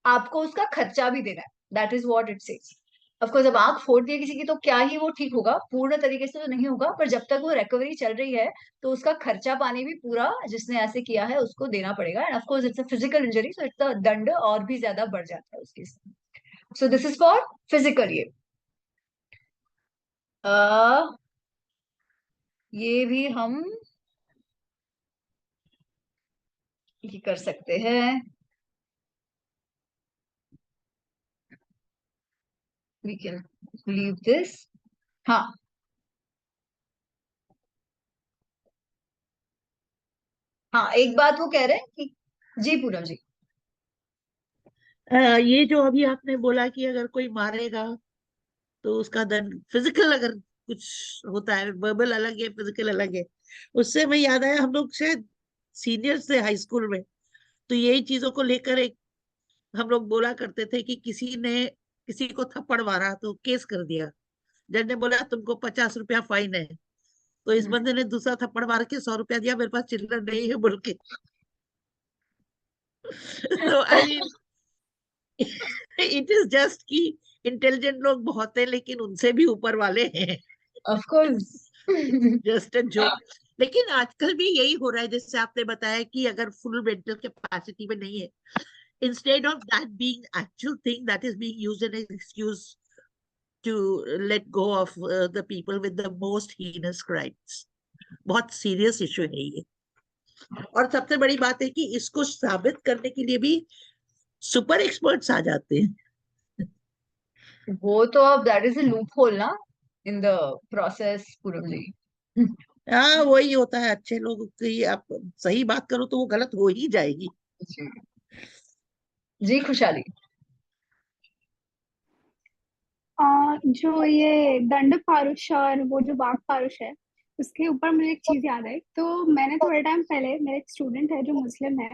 आपको उसका खर्चा भी देना है। That is what it says. Of course जब आंख फोड़ दी है किसी की तो क्या ही वो ठीक होगा, पूर्ण तरीके से तो नहीं होगा, पर जब तक वो रिकवरी चल रही है तो उसका खर्चा पानी भी पूरा जिसने ऐसे किया है उसको देना पड़ेगा। And of course it's a physical injury, so it's दंड और भी ज्यादा बढ़ जाता है उसके। So this is for physical. Uh, ये भी हम ये कर सकते हैं, वी कैन लीव दिस। हाँ, हाँ, एक बात वो कह रहे हैं कि, जी पूनम जी। ये जो अभी आपने बोला कि अगर कोई मारेगा तो उसका दंड फिजिकल, अगर कुछ होता है, वर्बल अलग है, फिजिकल अलग है। उससे मैं याद आया, हम लोग शायद सीनियर से हाई स्कूल में, तो यही चीजों को लेकर एक हम लोग बोला करते थे कि किसी ने किसी को थप्पड़ मारा तो केस कर दिया। जज ने बोला तुमको 50 रुपया फाइन है, तो इस हम्म। बंदे ने दूसरा थप्पड़ मार के 100 रुपया दिया, मेरे पास चिल्लर नहीं है बोल के। तो I mean it is just कि इंटेलिजेंट लोग बहुत है लेकिन उनसे भी ऊपर वाले हैं। Of course. Just a joke. लेकिन आजकल भी यही हो रहा है, जैसे आपने बताया कि अगर फुल मेंटल कैपेसिटी में नहीं है, instead of that being actual thing, that is being used as an excuse to let go of the people with the most heinous crimes। बहुत सीरियस इशू है ये। और सबसे बड़ी बात है कि इसको साबित करने के लिए भी सुपर एक्सपर्ट्स आ जाते हैं। वो तो अब that is a loop hole ना इन द प्रोसेस पूनम जी। हाँ, वही होता है, अच्छे लोग की आप सही बात करो तो वो गलत हो ही जाएगी। जी, जी खुशहाली। जो ये दंड पारुश और वो जो वाघ पारुश है, उसके ऊपर मुझे एक चीज याद आई। तो मैंने थोड़े टाइम पहले, मेरे एक स्टूडेंट है जो मुस्लिम है,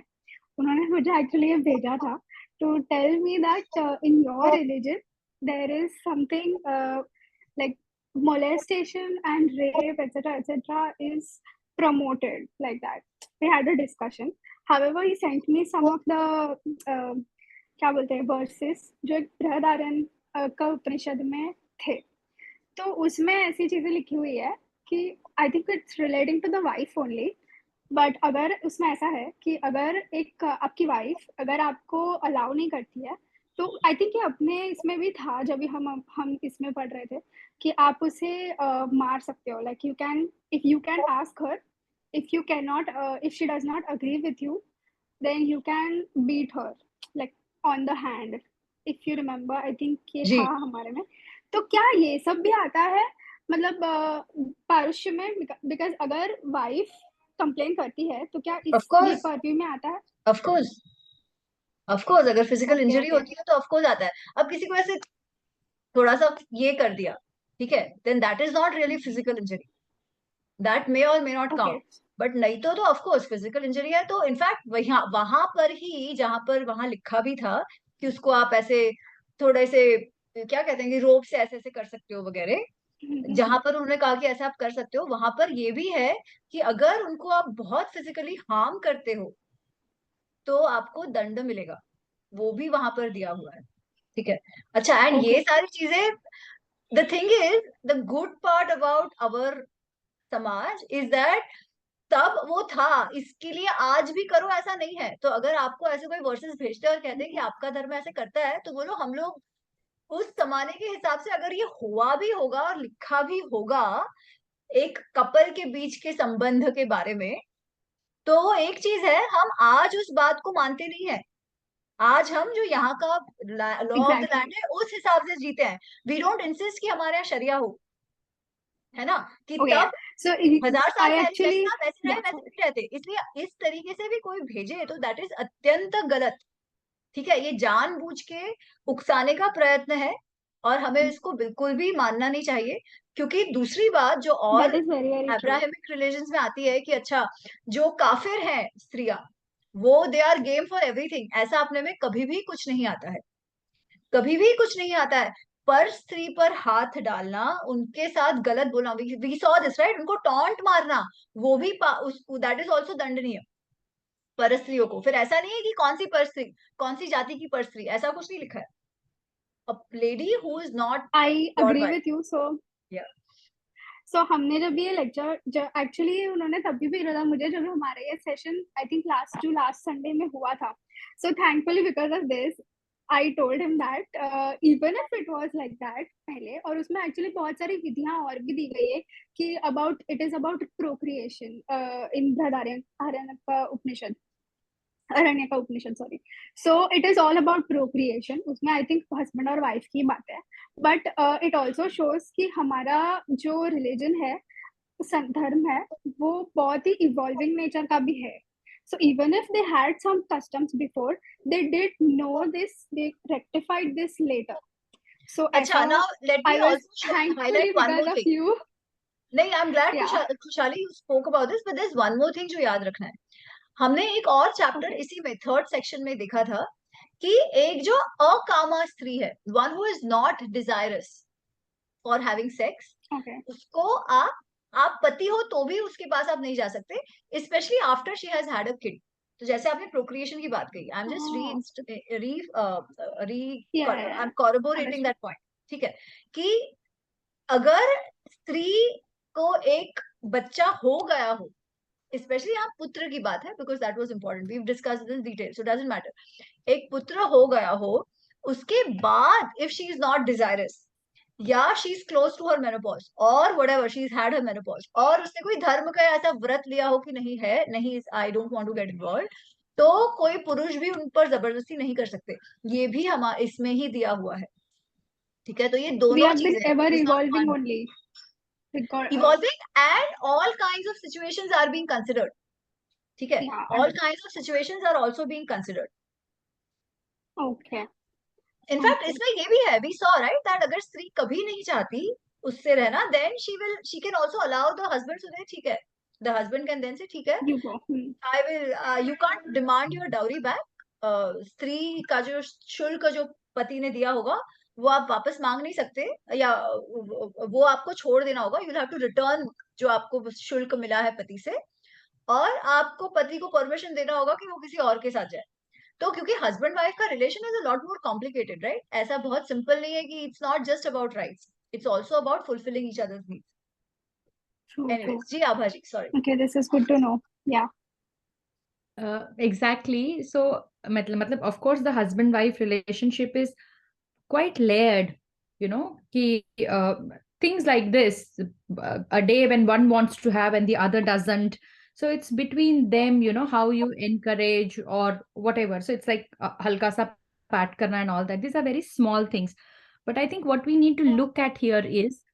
उन्होंने मुझे एक्चुअली ये भेजा था to tell me that in your religion there is something like molestation and rape etc is promoted like that. We had a discussion. However, he sent me some of the क्या बोलते हैं versus जो एक बृहदारण्य का उपनिषद में थे। तो उसमें ऐसी चीजें लिखी हुई है कि I think it's relating to the wife only. But अगर उसमें ऐसा है कि अगर एक आपकी वाइफ अगर आपको अलाउ नहीं करती है, तो आई थिंक ये अपने इसमें भी था जब भी हम इसमें पढ़ रहे थे कि आप उसे मार सकते हो। Like you can, if you can ask her, if you cannot if she does not agree with you, then you can beat her like on the hand, if you remember, I think ये जी, था हमारे में। तो क्या ये सब भी आता है मतलब पारुष्य में? बिकॉज अगर वाइफ कंप्लेन करती है तो क्या ऑफ इस ये कोर्स, पर्व्यू में आता है? ऑफ कोर्स, ऑफ कोर्स अगर फिजिकल ओके इंजरी ओके होती है तो ऑफ कोर्स आता है। अब किसी को ऐसे थोड़ा सा ये कर दिया, ठीक है, then that is not really physical injury, that may or may not okay. Count. But नहीं तो ऑफ कोर्स फिजिकल इंजरी है। तो इनफैक्ट वहां वहां पर ही जहां पर वहां लिखा भी था कि उसको आप ऐसे थोड़े से क्या कहते हैं कि रोप से ऐसे ऐसे कर सकते हो वगैरह, जहां पर उन्होंने कहा कि ऐसा आप कर सकते हो, वहां पर ये भी है कि अगर उनको आप बहुत फिजिकली हार्म करते हो तो आपको दंड मिलेगा, वो भी वहां पर दिया हुआ है। ठीक है। अच्छा, एंड ओके। ये सारी चीजें the thing is, the good part about our समाज is that तब वो था, इसके लिए आज भी करो ऐसा नहीं है। तो अगर आपको ऐसे कोई वर्सेस भेजते हैं और कहते हैं कि आपका धर्म ऐसे करता है, तो बोलो हम लोग उस जमाने के हिसाब से अगर ये हुआ भी होगा और लिखा भी होगा एक कपल के बीच के संबंध के बारे में, तो एक चीज है, हम आज उस बात को मानते नहीं है। आज हम जो यहाँ का law of the Exactly. Land है उस हिसाब से जीते हैं। वी डोंट इंसिस्ट कि हमारे यहाँ शरिया हो, है ना, कि Okay, yeah. तब So 1000 साल I पहले जैसे actually, था वैसे रहे yeah, वैसे नहीं रहते। इसलिए इस तरीके से भी कोई भेजे तो दैट इज अत्यंत गलत। ठीक है, ये जानबूझ के उकसाने का प्रयत्न है और हमें इसको बिल्कुल भी मानना नहीं चाहिए। क्योंकि दूसरी बात जो और that is very, very true. Abrahamic religions में आती है कि अच्छा जो काफिर हैं स्त्रियां, वो they are game for everything, ऐसा अपने में कभी भी कुछ नहीं आता है, कभी भी कुछ नहीं आता है। पर स्त्री पर हाथ डालना, उनके साथ गलत बोलना, वी सॉ दिस राइट, उनको टॉन्ट मारना, वो भी दैट इज ऑल्सो दंडनीय पर स्त्रियों को। फिर ऐसा नहीं है कि कौन सी पर स्त्री, कौन सी जाति की पर स्त्री, ऐसा कुछ नहीं लिखा है। A lady who is not I god agree by. with you. So या सो हमने जब ये लेक्चर, जब एक्चुअली उन्होंने तभी भेजा था मुझे जब हमारा ये session I think last Sunday में हुआ था। So thankfully because of this I told him that even if it was like that पहले, और उसमें एक्चुअली बहुत सारी विधियां और भी दी गई है कि about it is about procreation in Brihadaranyaka Upanishad, अरण्य का Upanishad, sorry. So it is all about procreation, उसमें आई थिंक हस्बैंड और वाइफ की बात है। बट इट ऑल्सो शोज कि हमारा जो रिलीजन है, धर्म है, वो बहुत ही इवॉल्विंग नेचर का भी है। So even if they had some customs before, they did know this, they rectified this later. So अच्छा, now let me I was also thankfully highlight one more because of thing. you. नहीं, I am glad Yeah. खुशहाली you spoke about this, but there is one more thing जो याद रखना है। हमने एक और चैप्टर Okay. इसी में थर्ड सेक्शन में देखा था कि एक जो अकामा स्त्री है, one who is not desirous for having sex, Okay. उसको आप पति हो तो भी उसके पास आप नहीं जा सकते, specially after she has had a kid. तो जैसे आपने प्रोक्रिएशन की बात कही, I am just Yeah, I am corroborating understood. That point. ठीक है, कि अगर स्त्री को एक बच्चा हो गया हो, स्पेशली यहाँ पुत्र की बात है because that was important, we discussed this detail, so doesn't matter, एक पुत्र हो गया हो, उसके बाद if she is not desirous या she is close to her menopause और whatever she is had her menopause, और उसने कोई धर्म का ऐसा व्रत लिया हो कि नहीं है, नहीं I don't want to get involve, तो कोई पुरुष भी उन पर जबरदस्ती नहीं कर सकते। ये भी हम इसमें ही दिया हुआ है। ठीक है, तो ये We दोनों have been चीजें, ever it is not evolving one, only. evolving and all kinds of situations are being considered. ठीक है, Yeah, all kinds of situations are also being considered. okay. In fact Okay. इसमें ये भी है, we saw right that अगर स्त्री कभी नहीं चाहती उससे रहना, then she can also allow the husband to say ठीक है, द हस्बैंड कैन देन से ठीक है, You go. I will, you can't demand your dowry back. स्त्री का जो शुल्क जो पति ने दिया होगा वो आप वापस मांग नहीं सकते, या वो आपको छोड़ देना होगा, यू हैव टू रिटर्न जो आपको शुल्क मिला है पति से, और आपको पति को परमिशन देना होगा कि वो किसी और के साथ जाए। तो क्योंकि हस्बैंड वाइफ का relation is a lot more complicated, right, ऐसा बहुत सिंपल नहीं है कि it's not just about rights, it's also about fulfilling each others needs. True, true. Anyways, ji Abha ji, sorry. Okay, this is good to know. Yeah. Exactly. So, matlab, of course, the husband-wife relationship is quite layered, things like this, a day when one wants to have and the other doesn't. So it's between them, how you encourage or whatever. So it's like halka sa pat karna and all that. These are very small things. But I think what we need to look at here is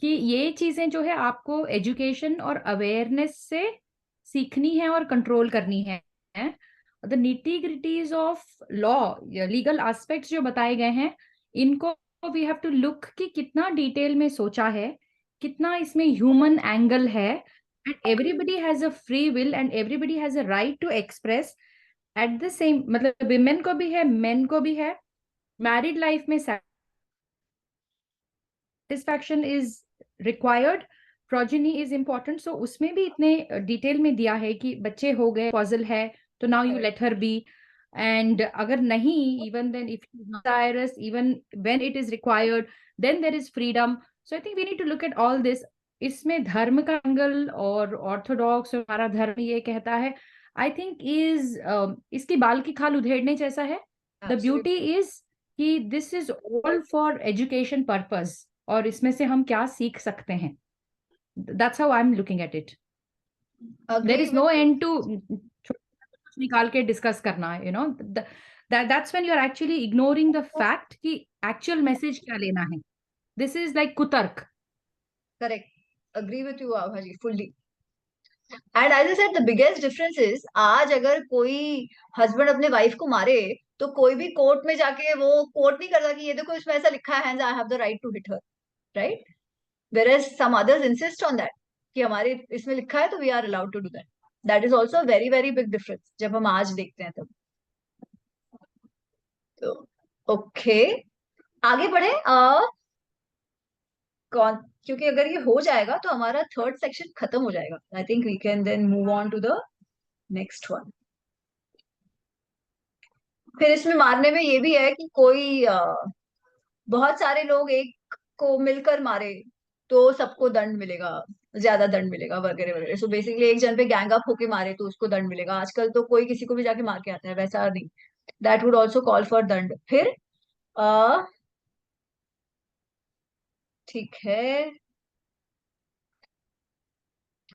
कि ये चीजें जो है आपको education और awareness से सीखनी है और कंट्रोल करनी है। The nitty gritties of law, legal aspects जो बताए गए हैं, इनको वी हैव टू लुक कि कितना डिटेल में सोचा है, कितना इसमें ह्यूमन एंगल है, and everybody has a free will and everybody has a right to express at the same, मतलब विमेन को भी है, मेन को भी है। मैरिड लाइफ में satisfaction is required, progeny is important. So उसमें भी इतने डिटेल में दिया है कि बच्चे हो गए, पॉजल है तो now you let her be, and agar nahi, even then if he's not desirous, even when it is required, then there is freedom. So I think we need to look at all this. इसमें धर्म का angle और Orthodox और हमारा धर्म ये कहता है, आई थिंक इज इसकी बाल की खाल उधेड़ने जैसा है. द ब्यूटी इज कि this is all for education purpose, और इसमें से हम क्या सीख सकते हैं. That's how I am looking at it. There is no end to निकाल के डिस्कस करना, you know, that's when you are actually ignoring the fact कि एक्चुअल मैसेज क्या लेना है. दिस इज लाइक कुतर्क. Correct, agree with you Abha ji fully. And as I said the biggest difference is, आज अगर कोई हस्बैंड अपने वाइफ को मारे तो कोई भी कोर्ट में जाके वो कोर्ट नहीं करता कि ये देखो इसमें ऐसा लिखा है I have the right to hit her, right? whereas some others insist on that कि हमारे इसमें लिखा है तो we are allowed to do that. That is also a very very big difference जब हम आज देखते हैं तब. तो ओके, आगे बढ़े. कौन, क्योंकि अगर ये हो जाएगा तो हमारा थर्ड सेक्शन खत्म हो जाएगा. I think we can then move on to the next one. फिर इसमें मारने में ये भी है कि कोई बहुत सारे लोग एक को मिलकर मारे तो सबको दंड मिलेगा, ज्यादा दंड मिलेगा वगैरह वगैरह. सो बेसिकली एक जन पे गैंग अप होके मारे तो उसको दंड मिलेगा. आजकल तो कोई किसी को भी जाके मार के आता है, वैसा नहीं. That would also call for दंड. फिर ठीक है,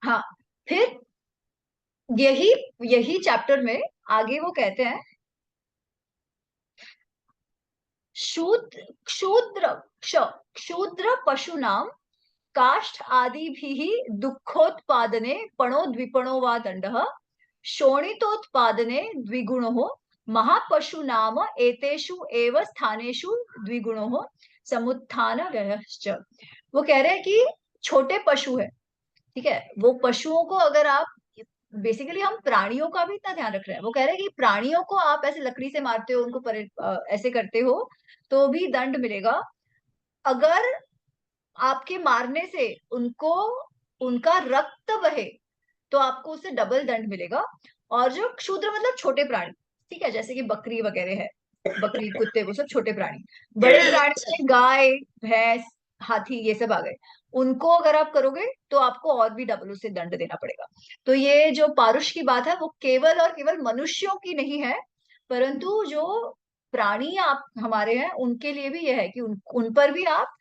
हाँ. फिर यही यही चैप्टर में आगे वो कहते हैं शूद्र शूद्र क्षूद्र पशु नाम काष्ठ आदि भी दुखोत्पादने पणो द्विपणो वा दंडः शोणितोत्पादने द्विगुणो महापशु नाम एतेषु एव स्थानेषु द्विगुणो समुत्थान व्ययश्च. वो कह रहे हैं कि छोटे पशु है, ठीक है, वो पशुओं को अगर आप, बेसिकली हम प्राणियों का भी इतना ध्यान रख रहे हैं. वो कह रहे हैं कि प्राणियों को आप ऐसे लकड़ी से मारते हो, उनको ऐसे करते हो तो भी दंड मिलेगा. अगर आपके मारने से उनको उनका रक्त बहे तो आपको उससे डबल दंड मिलेगा. और जो क्षुद्र मतलब छोटे प्राणी, ठीक है, जैसे कि बकरी वगैरह है, बकरी कुत्ते वो सब छोटे प्राणी. बड़े प्राणी गाय भैंस हाथी ये सब आ गए, उनको अगर आप करोगे तो आपको और भी डबल उससे दंड देना पड़ेगा. तो ये जो पारुष की बात है वो केवल और केवल मनुष्यों की नहीं है, परंतु जो प्राणी आप हमारे हैं उनके लिए भी यह है कि उन पर भी आप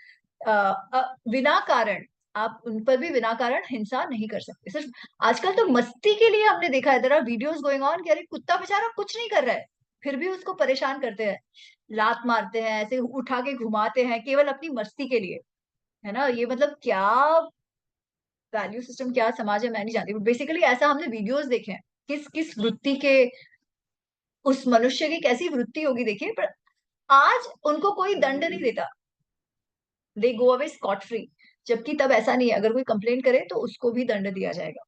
बिना कारण, आप उन पर भी बिना कारण हिंसा नहीं कर सकते. सिर्फ आजकल तो मस्ती के लिए हमने देखा है, there are videos going on कि अरे कुत्ता बेचारा कुछ नहीं कर रहा है फिर भी उसको परेशान करते हैं, लात मारते हैं, ऐसे उठा के घुमाते हैं केवल अपनी मस्ती के लिए, है ना? ये मतलब क्या वैल्यू सिस्टम, क्या समाज है, मैं नहीं जानती. बेसिकली ऐसा हमने वीडियोस देखे हैं. किस किस वृत्ति के, उस मनुष्य की कैसी वृत्ति होगी देखिए. पर आज उनको कोई दंड नहीं देता, दे गो अवे स्कॉट फ्री. जबकि तब ऐसा नहीं है, अगर कोई कंप्लेंट करे तो उसको भी दंड दिया जाएगा,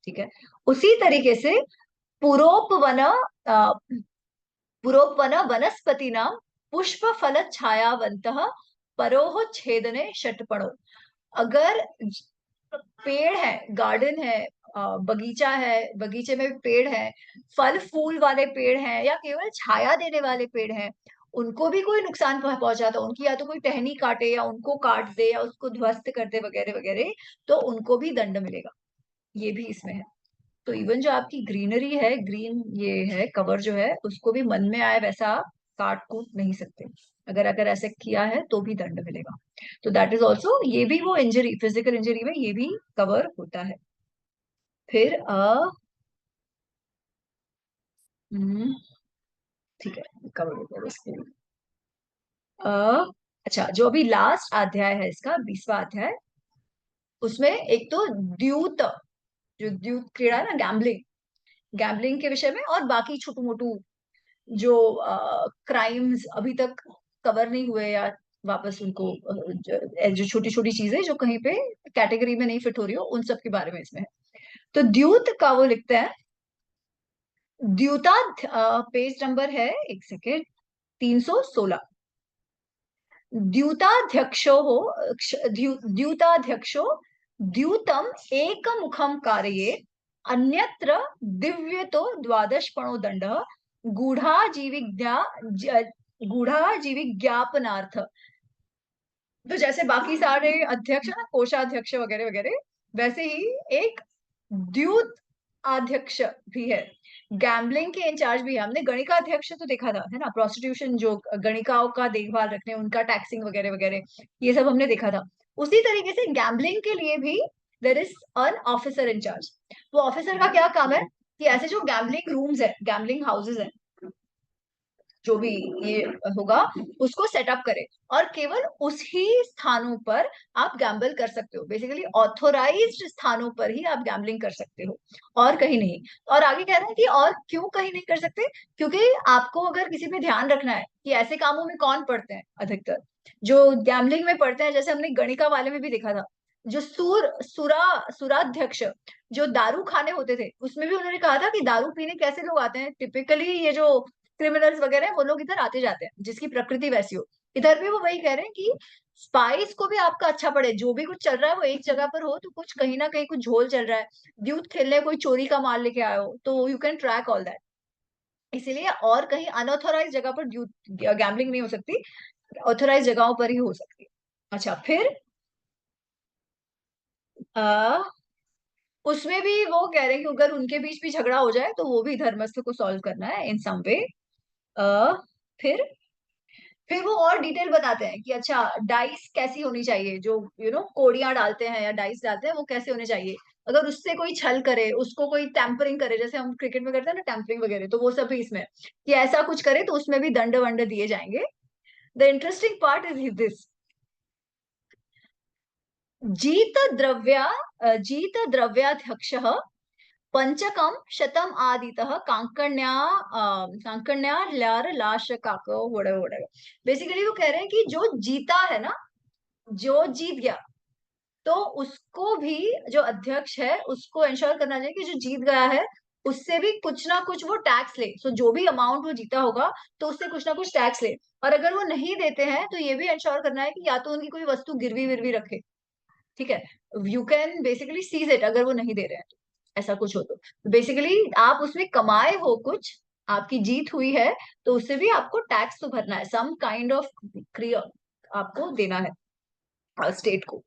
ठीक है. उसी तरीके से पुरोपवन पुरोपवन वनस्पति नाम पुष्प फल छायावंत परोह छेदने षटपणो. अगर पेड़ है, गार्डन है, बगीचा है, बगीचे में पेड़ है, फल फूल वाले पेड़ हैं या केवल छाया देने वाले पेड़ हैं, उनको भी कोई नुकसान पहुंचाता, उनकी या तो कोई टहनी काटे या उनको काट दे या उसको ध्वस्त कर दे वगैरह वगैरह, तो उनको भी दंड मिलेगा. ये भी इसमें है. तो इवन जो आपकी ग्रीनरी है, ग्रीन ये है कवर जो है, उसको भी मन में आए वैसा आप काट कूट नहीं सकते. अगर अगर ऐसे किया है तो भी दंड मिलेगा. तो दैट इज ऑल्सो, ये भी वो इंजरी, फिजिकल इंजरी में ये भी कवर होता है. फिर ठीक है, कवर हो गया इसके लिए. अच्छा, जो अभी लास्ट अध्याय है इसका 20वां अध्याय, उसमें एक तो द्यूत, जो द्यूत क्रीड़ा है ना, गैम्बलिंग, गैम्बलिंग के विषय में, और बाकी छोटू मोटू जो क्राइम्स अभी तक कवर नहीं हुए या वापस उनको जो छोटी छोटी चीजें जो कहीं पे कैटेगरी में नहीं फिट हो रही हो, उन सब के बारे में इसमें है. तो द्यूत का वो लिखते हैं, द्यूता, पेज नंबर है एक सेकेंड 316. द्यूताध्यक्षो द्यूताध्यक्षो द्यूतम एकमुखम कारये अन्यत्र दिव्यतो द्वादशपणो दंडः गूढ़ा जीविज्ञा गूढ़ा जीविज्ञापनार्थ। तो जैसे बाकी सारे अध्यक्ष है ना, कोषाध्यक्ष वगैरह वगैरह, वैसे ही एक द्यूत अध्यक्ष भी है, गैम्बलिंग के इंचार्ज भी है। हमने गणिका अध्यक्ष तो देखा था, है ना, प्रोस्टिट्यूशन, जो गणिकाओं का देखभाल रखने, उनका टैक्सिंग वगैरह वगैरह, ये सब हमने देखा था। उसी तरीके से गैम्बलिंग के लिए भी there is an officer incharge. वो ऑफिसर का क्या काम है कि ऐसे जो गैम्बलिंग रूम्स है, गैम्बलिंग हाउसेज है, जो भी ये होगा, उसको सेटअप करे, और केवल उसी स्थानों पर आप गैम्बल कर सकते हो। बेसिकली ऑथोराइज्ड स्थानों पर ही आप गैम्बलिंग कर सकते हो, और कहीं नहीं। और आगे कह रहा है कि और क्यों कहीं नहीं कर सकते, क्योंकि आपको अगर किसी पे ध्यान रखना है कि ऐसे कामों में कौन पड़ते हैं, अधिकतर जो गैम्बलिंग में पड़ते हैं, जैसे हमने गणिका वाले में भी देखा था, जो सुराध्यक्ष, जो दारू खाने होते थे, उसमें भी उन्होंने कहा था कि दारू पीने कैसे लोग आते हैं, टिपिकली ये जो क्रिमिनल्स वगैरह हैं, वो लोग इधर आते जाते हैं, जिसकी प्रकृति वैसी हो। इधर भी वो वही कह रहे हैं कि स्पाइस को भी आपका अच्छा पड़े, जो भी कुछ चल रहा है वो एक जगह पर हो, तो कुछ कहीं ना कहीं कुछ झोल चल रहा है। द्यूत खेलने कोई चोरी का माल लेके आए हो, तो you can track all that. इसीलिए और कहीं अनऑथोराइज जगह पर ड्यूट गैम्बलिंग नहीं हो सकती, ऑथोराइज जगहों पर ही हो सकती है। अच्छा, फिर आ, उसमें भी वो कह रहे हैं कि अगर उनके बीच भी झगड़ा हो जाए, तो वो भी धर्मस्थ को सॉल्व करना है इन सम वे। फिर फिर वो और डिटेल बताते हैं कि अच्छा, डाइस कैसी होनी चाहिए, जो कोड़ियां डालते हैं या डाइस डालते हैं, वो कैसे होने चाहिए। अगर उससे कोई छल करे, उसको कोई टैंपरिंग करे, जैसे हम क्रिकेट में करते हैं ना टैंपरिंग वगैरह, तो वो सब भी इसमें कि ऐसा कुछ करे तो उसमें भी दंड वंड दिए जाएंगे। The interesting part is this, जीत जीत द्रव्याध्यक्ष पंचकम शतम आदितः कांकण्या कांकण्या ल्यार लाश काको वोड़े। बेसिकली वो कह रहे हैं कि जो जीता है ना, जो जीत गया, तो उसको भी, जो अध्यक्ष है, उसको इंश्योर करना चाहिए कि जो जीत गया है उससे भी कुछ ना कुछ वो टैक्स ले। सो जो भी अमाउंट वो जीता होगा, तो उससे कुछ ना कुछ टैक्स ले। और अगर वो नहीं देते हैं, तो ये भी इंश्योर करना है कि या तो उनकी कोई वस्तु गिरवी विरवी रखे, ठीक है, you can basically sees it अगर वो नहीं दे रहे हैं तो, ऐसा कुछ हो तो। बेसिकली आप उसमें कमाए हो कुछ, आपकी जीत हुई है, तो उससे भी आपको टैक्स तो भरना है, सम काइंड ऑफ क्रिया आपको देना है स्टेट को,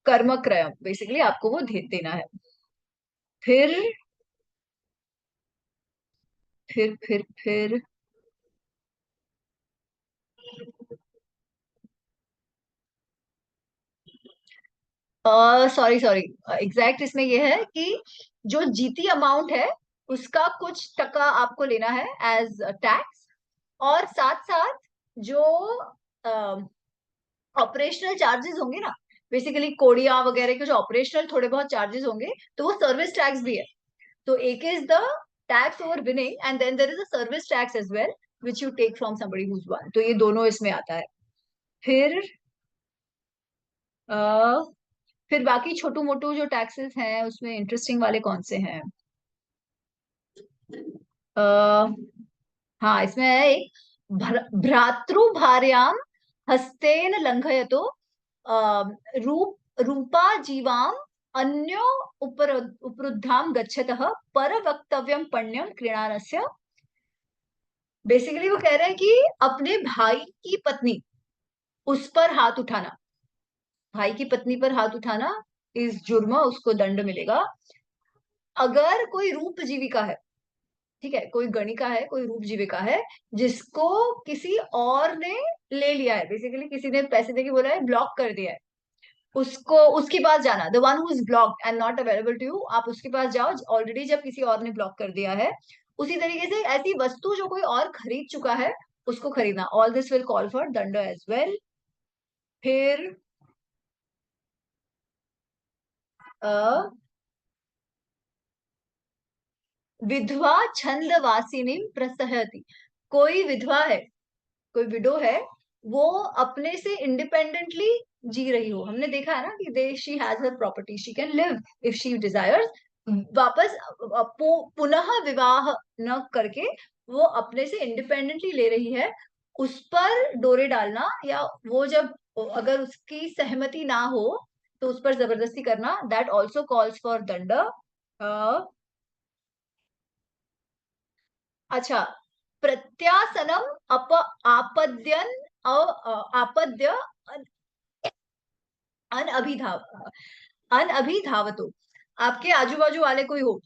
कर्म क्रय बेसिकली आपको वो देना है। फिर फिर सॉरी सॉरी, एग्जैक्ट इसमें ये है कि जो जीती अमाउंट है, उसका कुछ टका आपको लेना है एज टैक्स, और साथ साथ जो ऑपरेशनल चार्जेस होंगे ना, बेसिकली कोडिया वगैरह के जो ऑपरेशनल थोड़े बहुत चार्जेस होंगे, तो वो सर्विस टैक्स भी है। तो एक is the tax over winning, and then there is a service tax as well, which you take from somebody who's won. तो ये दोनों इसमें आता है। फिर आ, फिर बाकी छोटू मोटू जो टैक्सेस हैं, उसमें इंटरेस्टिंग वाले कौन से हैं। आ, हाँ, इसमें है एक, भ्रातृभार्याम हस्तेन लंघयतो रूपा जीवाम अन्यो उपरुद्धाम गच्छतः पर वक्तव्यम पण्यम क्रीणानस्य। बेसिकली वो कह रहे हैं कि अपने भाई की पत्नी, उस पर हाथ उठाना, भाई की पत्नी पर हाथ उठाना इस जुर्म, उसको दंड मिलेगा। अगर कोई रूप जीविका है, ठीक है, कोई गणिका है, कोई रूप जीविका है, जिसको किसी और ने ले लिया है, बेसिकली किसी ने पैसे देके बोला है, ब्लॉक कर दिया है, उसको उसके पास जाना, the one who is blocked and not available to you, आप उसके पास जाओ ऑलरेडी, जब किसी और ने ब्लॉक कर दिया है। उसी तरीके से ऐसी वस्तु जो कोई और खरीद चुका है, उसको खरीदना, all this will call for दंड एज वेल। फिर विधवा छंदवासिनी प्रसहति। कोई विधवा है, कोई विडो है, वो अपने से इंडिपेंडेंटली जी रही हो, हमने देखा है ना कि they she has her property, she can live if she desires, वापस पुनः विवाह न करके वो अपने से इंडिपेंडेंटली ले रही है, उस पर डोरे डालना, या वो जब, अगर उसकी सहमति ना हो, तो उस पर जबरदस्ती करना, दैट ऑल्सो कॉल्स फॉर दंड। अच्छा, प्रत्यासनम आपद्यन आपद्य अनअभिधावतो। आपके आजू बाजू वाले कोई हो,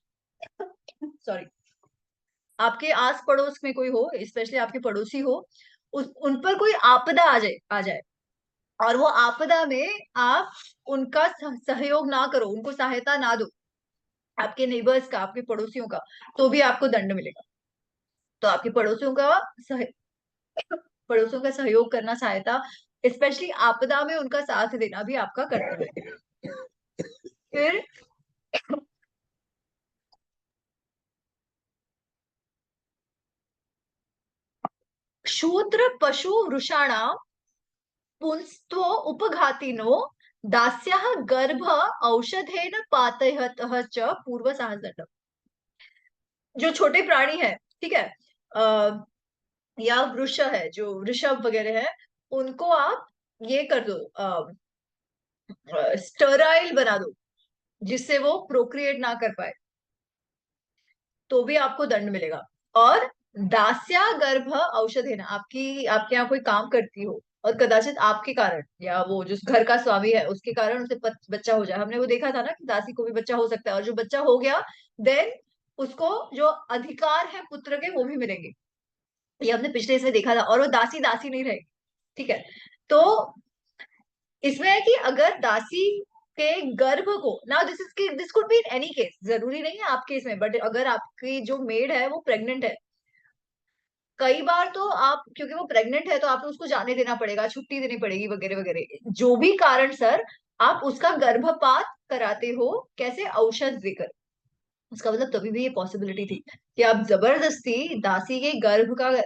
सॉरी, आपके आस पड़ोस में कोई हो, स्पेशली आपके पड़ोसी हो, उन पर कोई आपदा आ जाए और वो आपदा में आप उनका सहयोग ना करो, उनको सहायता ना दो, आपके नेबर्स का, आपके पड़ोसियों का, तो भी आपको दंड मिलेगा। तो आपके पड़ोसियों का सहयोग करना, सहायता, स्पेशली आपदा में उनका साथ देना भी आपका कर्तव्य है। फिर शूद्र पशु वृषाणाम पुंस्त्व उपघातिनो दास्याः गर्भ औषधेन पातयतः च पूर्व साहसदंड। जो छोटे प्राणी है, ठीक है, या वृष है, जो वृषभ वगैरह है, उनको आप ये कर दो, स्टराइल बना दो, जिससे वो प्रोक्रिएट ना कर पाए, तो भी आपको दंड मिलेगा। और दास्या गर्भ औषधि ना, आपके यहाँ कोई काम करती हो और कदाचित आपके कारण या वो जो घर का स्वामी है उसके कारण उसे बच्चा हो जाए, हमने वो देखा था ना कि दासी को भी बच्चा हो सकता है, और जो बच्चा हो गया देन उसको जो अधिकार है पुत्र के वो भी मिलेंगे, ये हमने पिछले इसमें देखा था, और वो दासी दासी नहीं रहेगी, ठीक है। तो इसमें है कि अगर दासी के गर्भ को, ना this could be in any case, जरूरी नहीं है आपके इसमें, बट अगर आपकी जो मेड है वो प्रेग्नेंट है, कई बार तो आप, क्योंकि वो प्रेग्नेंट है तो आपको उसको जाने देना पड़ेगा, छुट्टी देनी पड़ेगी वगैरह वगैरह, जो भी कारण सर, आप उसका गर्भपात कराते हो, कैसे, औषध देकर। उसका मतलब तभी भी ये पॉसिबिलिटी थी कि आप जबरदस्ती दासी के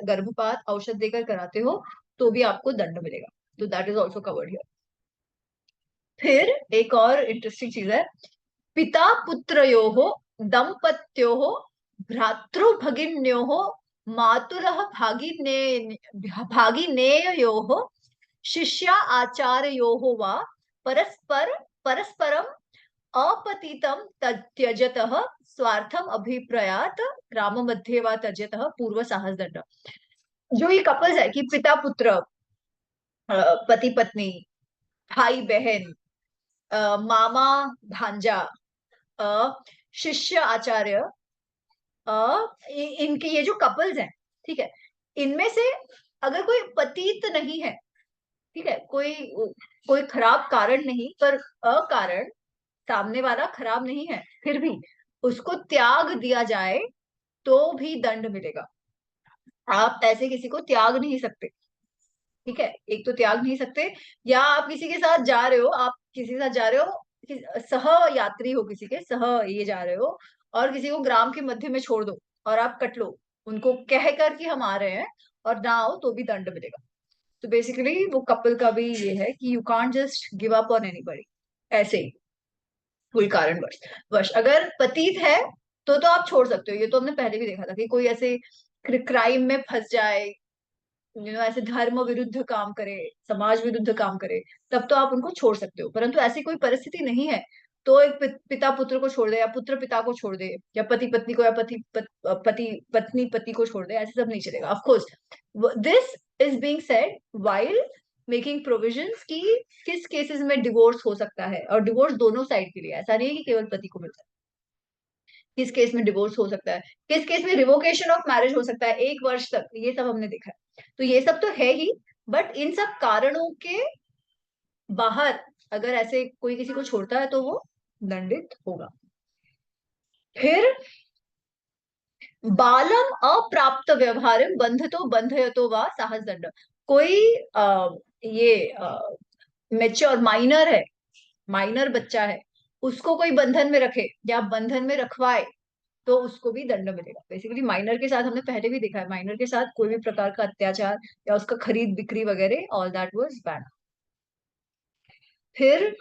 गर्भपात औषध देकर कराते हो, तो भी आपको दंड मिलेगा। तो that is also covered here. फिर एक और इंटरेस्टिंग चीज है, पिता पुत्रयोः दंपत्योः भ्रातृभगिन्योः मातुलः भागिनेयोः शिष्या आचार्योः वा परस्परम अपतितं त्यजतः स्वार्थम अभिप्रयात ग्राम मध्ये वा त्यजतः पूर्व साहस दंड। जो ये कपल्स है कि पिता पुत्र, पति पत्नी, भाई बहन, मामा भांजा, शिष्य आचार्य, इनके ये जो कपल्स हैं, ठीक है, इनमें से अगर कोई पतित नहीं है, ठीक है, कोई कोई खराब कारण नहीं, पर अकारण सामने वाला खराब नहीं है, फिर भी उसको त्याग दिया जाए तो भी दंड मिलेगा। आप ऐसे किसी को त्याग नहीं सकते, ठीक है, एक तो त्याग नहीं सकते, या आप किसी के साथ जा रहे हो, आप किसी के साथ जा रहे हो, सह यात्री हो, किसी के सह ये जा रहे हो, और किसी को ग्राम के मध्य में छोड़ दो और आप कट लो, उनको कह कर कि हम आ रहे हैं और ना आओ तो भी दंड मिलेगा। तो बेसिकली वो कपल का भी ये है कि you can't just give up on anybody ऐसे ही कोई कारणवश वश। अगर पतित है तो आप छोड़ सकते हो, ये तो हमने पहले भी देखा था कि कोई ऐसे क्राइम में फंस जाए, ऐसे धर्म विरुद्ध काम करे, समाज विरुद्ध काम करे, तब तो आप उनको छोड़ सकते हो, परंतु ऐसी कोई परिस्थिति नहीं है तो एक पिता पुत्र को छोड़ दे, या पुत्र पिता को छोड़ दे, या पति पत्नी को, या पति पत्नी पति को छोड़ दे, ऐसे सब नहीं चलेगा। Of course this is being said while making provisions कि किस केसेस में डिवोर्स हो सकता है, और डिवोर्स दोनों साइड के लिए, ऐसा नहीं है कि केवल पति को मिलता है, किस केस में डिवोर्स हो सकता है, किस केस में रिवोकेशन ऑफ मैरिज हो सकता है 1 वर्ष तक, ये सब हमने देखा है। तो ये सब तो है ही, बट इन सब कारणों के बाहर अगर ऐसे कोई किसी को छोड़ता है तो वो दंडित होगा। फिर बालम अप्राप्त व्यवहार बंधयतो वा साहस दंड। कोई ये मेच्योर माइनर है, माइनर बच्चा है, उसको कोई बंधन में रखे या बंधन में रखवाए तो उसको भी दंड मिलेगा। बेसिकली माइनर के साथ हमने पहले भी देखा है, माइनर के साथ कोई भी प्रकार का अत्याचार या उसका खरीद बिक्री वगैरह, ऑल दैट वाज बैन। फिर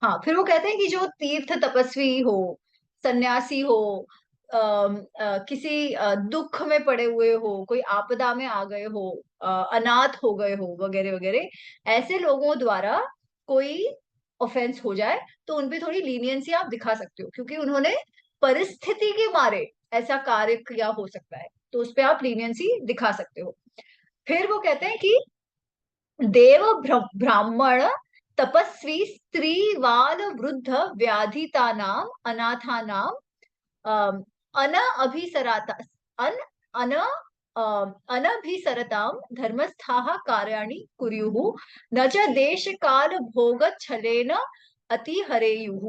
हाँ, फिर वो कहते हैं कि जो तीर्थ तपस्वी हो, सन्यासी हो, किसी दुख में पड़े हुए हो, कोई आपदा में आ गए हो, अनाथ हो गए हो वगैरह वगैरह, ऐसे लोगों द्वारा कोई ऑफेंस हो जाए तो उनपे थोड़ी लीनियंसी आप दिखा सकते हो, क्योंकि उन्होंने परिस्थिति के मारे ऐसा कार्य किया हो सकता है, तो उस पे आप लीनियंसी दिखा सकते हो। फिर वो कहते हैं कि देव ब्राह्मण तपस्वी स्त्री बाल वृद्ध व्याधितानाम अनाथानाम अन अभिसराता अन अन अनभिसरताम धर्मस्थाः कार्याणि कुर्युः न च देश काल भोग छलेन अति हरेयुः।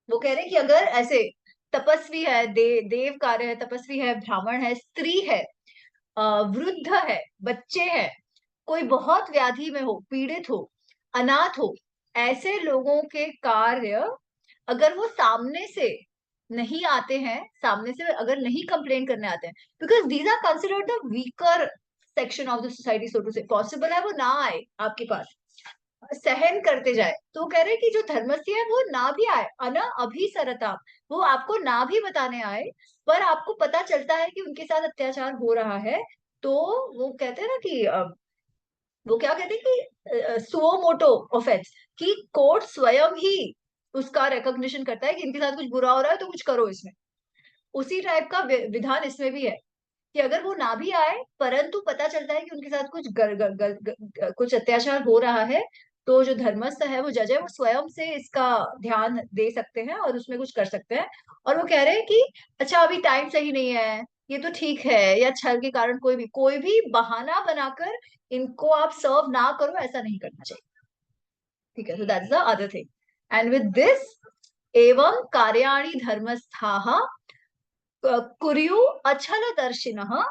वो कह रहे हैं कि अगर ऐसे तपस्वी है, देव कार्य है, तपस्वी है, ब्राह्मण है, स्त्री है, वृद्ध है, बच्चे हैं, कोई बहुत व्याधि में हो, पीड़ित हो, अनाथ हो, ऐसे लोगों के कार्य अगर वो सामने से नहीं आते हैं, सामने से अगर नहीं कंप्लेन करने आते हैं, because these are considered the weaker section of the society, so to say, possible है वो ना आए आपके पास, सहन करते जाए। तो कह रहे हैं कि जो धर्मस्य है वो ना भी आए, अना अभिसरता, वो आपको ना भी बताने आए, पर आपको पता चलता है कि उनके साथ अत्याचार हो रहा है, तो वो कहते हैं ना कि वो क्या कहते हैं कि सुओ मोटो ऑफेंस, कि कोर्ट स्वयं ही उसका रिकॉग्निशन करता है कि इनके साथ कुछ बुरा हो रहा है तो कुछ करो इसमें। उसी टाइप का विधान इसमें भी है कि अगर वो ना भी आए परंतु पता चलता है कि उनके साथ कुछ कुछ अत्याचार हो रहा है, तो जो धर्मस्थ है, वो जज है, वो स्वयं से इसका ध्यान दे सकते हैं और उसमें कुछ कर सकते हैं। और वो कह रहे हैं कि अच्छा अभी टाइम सही नहीं है, ये तो ठीक है, या छल के कारण कोई भी बहाना बनाकर इनको आप सर्व ना करो, ऐसा नहीं करना चाहिए। ठीक है, so that's the other thing. And with this, एवं कार्याणि धर्मस्थाः कुर्यु अचलदर्शिनः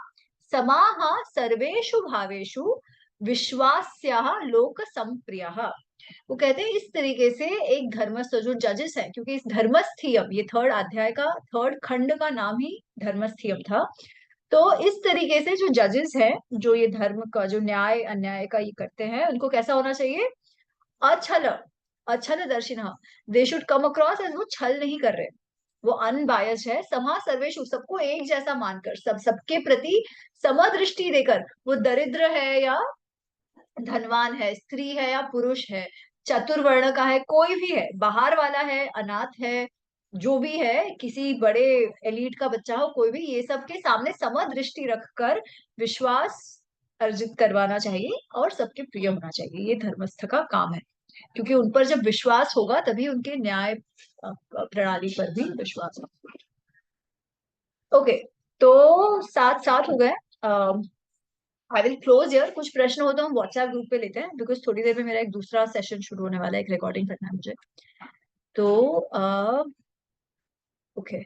समाः सर्वेषु भावेषु विश्वास्याः लोक संप्रियः। वो कहते हैं इस तरीके से एक धर्मस्थ जो जजेस है, क्योंकि इस धर्मस्थीयम, ये थर्ड अध्याय का थर्ड खंड का नाम ही धर्मस्थीयम था, तो इस तरीके से जो जजेस हैं, जो ये धर्म का जो न्याय अन्याय का ये करते हैं, उनको कैसा होना चाहिए? अछल अछल दर्शिना, they should come across as वो छल नहीं कर रहे, वो अनबायस है, समा सर्वेशु, सबको एक जैसा मानकर, सबके प्रति समदृष्टि देकर, वो दरिद्र है या धनवान है, स्त्री है या पुरुष है, चतुर्वर्ण का है, कोई भी है, बाहर वाला है, अनाथ है, जो भी है, किसी बड़े एलीट का बच्चा हो, कोई भी, ये सबके सामने समदृष्टि रखकर विश्वास अर्जित करवाना चाहिए और सबके प्रिय होना चाहिए। ये धर्मस्थ का काम है, क्योंकि उन पर जब विश्वास होगा तभी उनके न्याय प्रणाली पर भी विश्वास होगा। ओके, तो साथ साथ हो गए। I will close here. कुछ प्रश्न हो तो हम व्हाट्सएप ग्रुप पे लेते हैं, बिकॉज थोड़ी देर में मेरा एक दूसरा सेशन शुरू होने वाला है, एक रिकॉर्डिंग करना है मुझे। तो ओके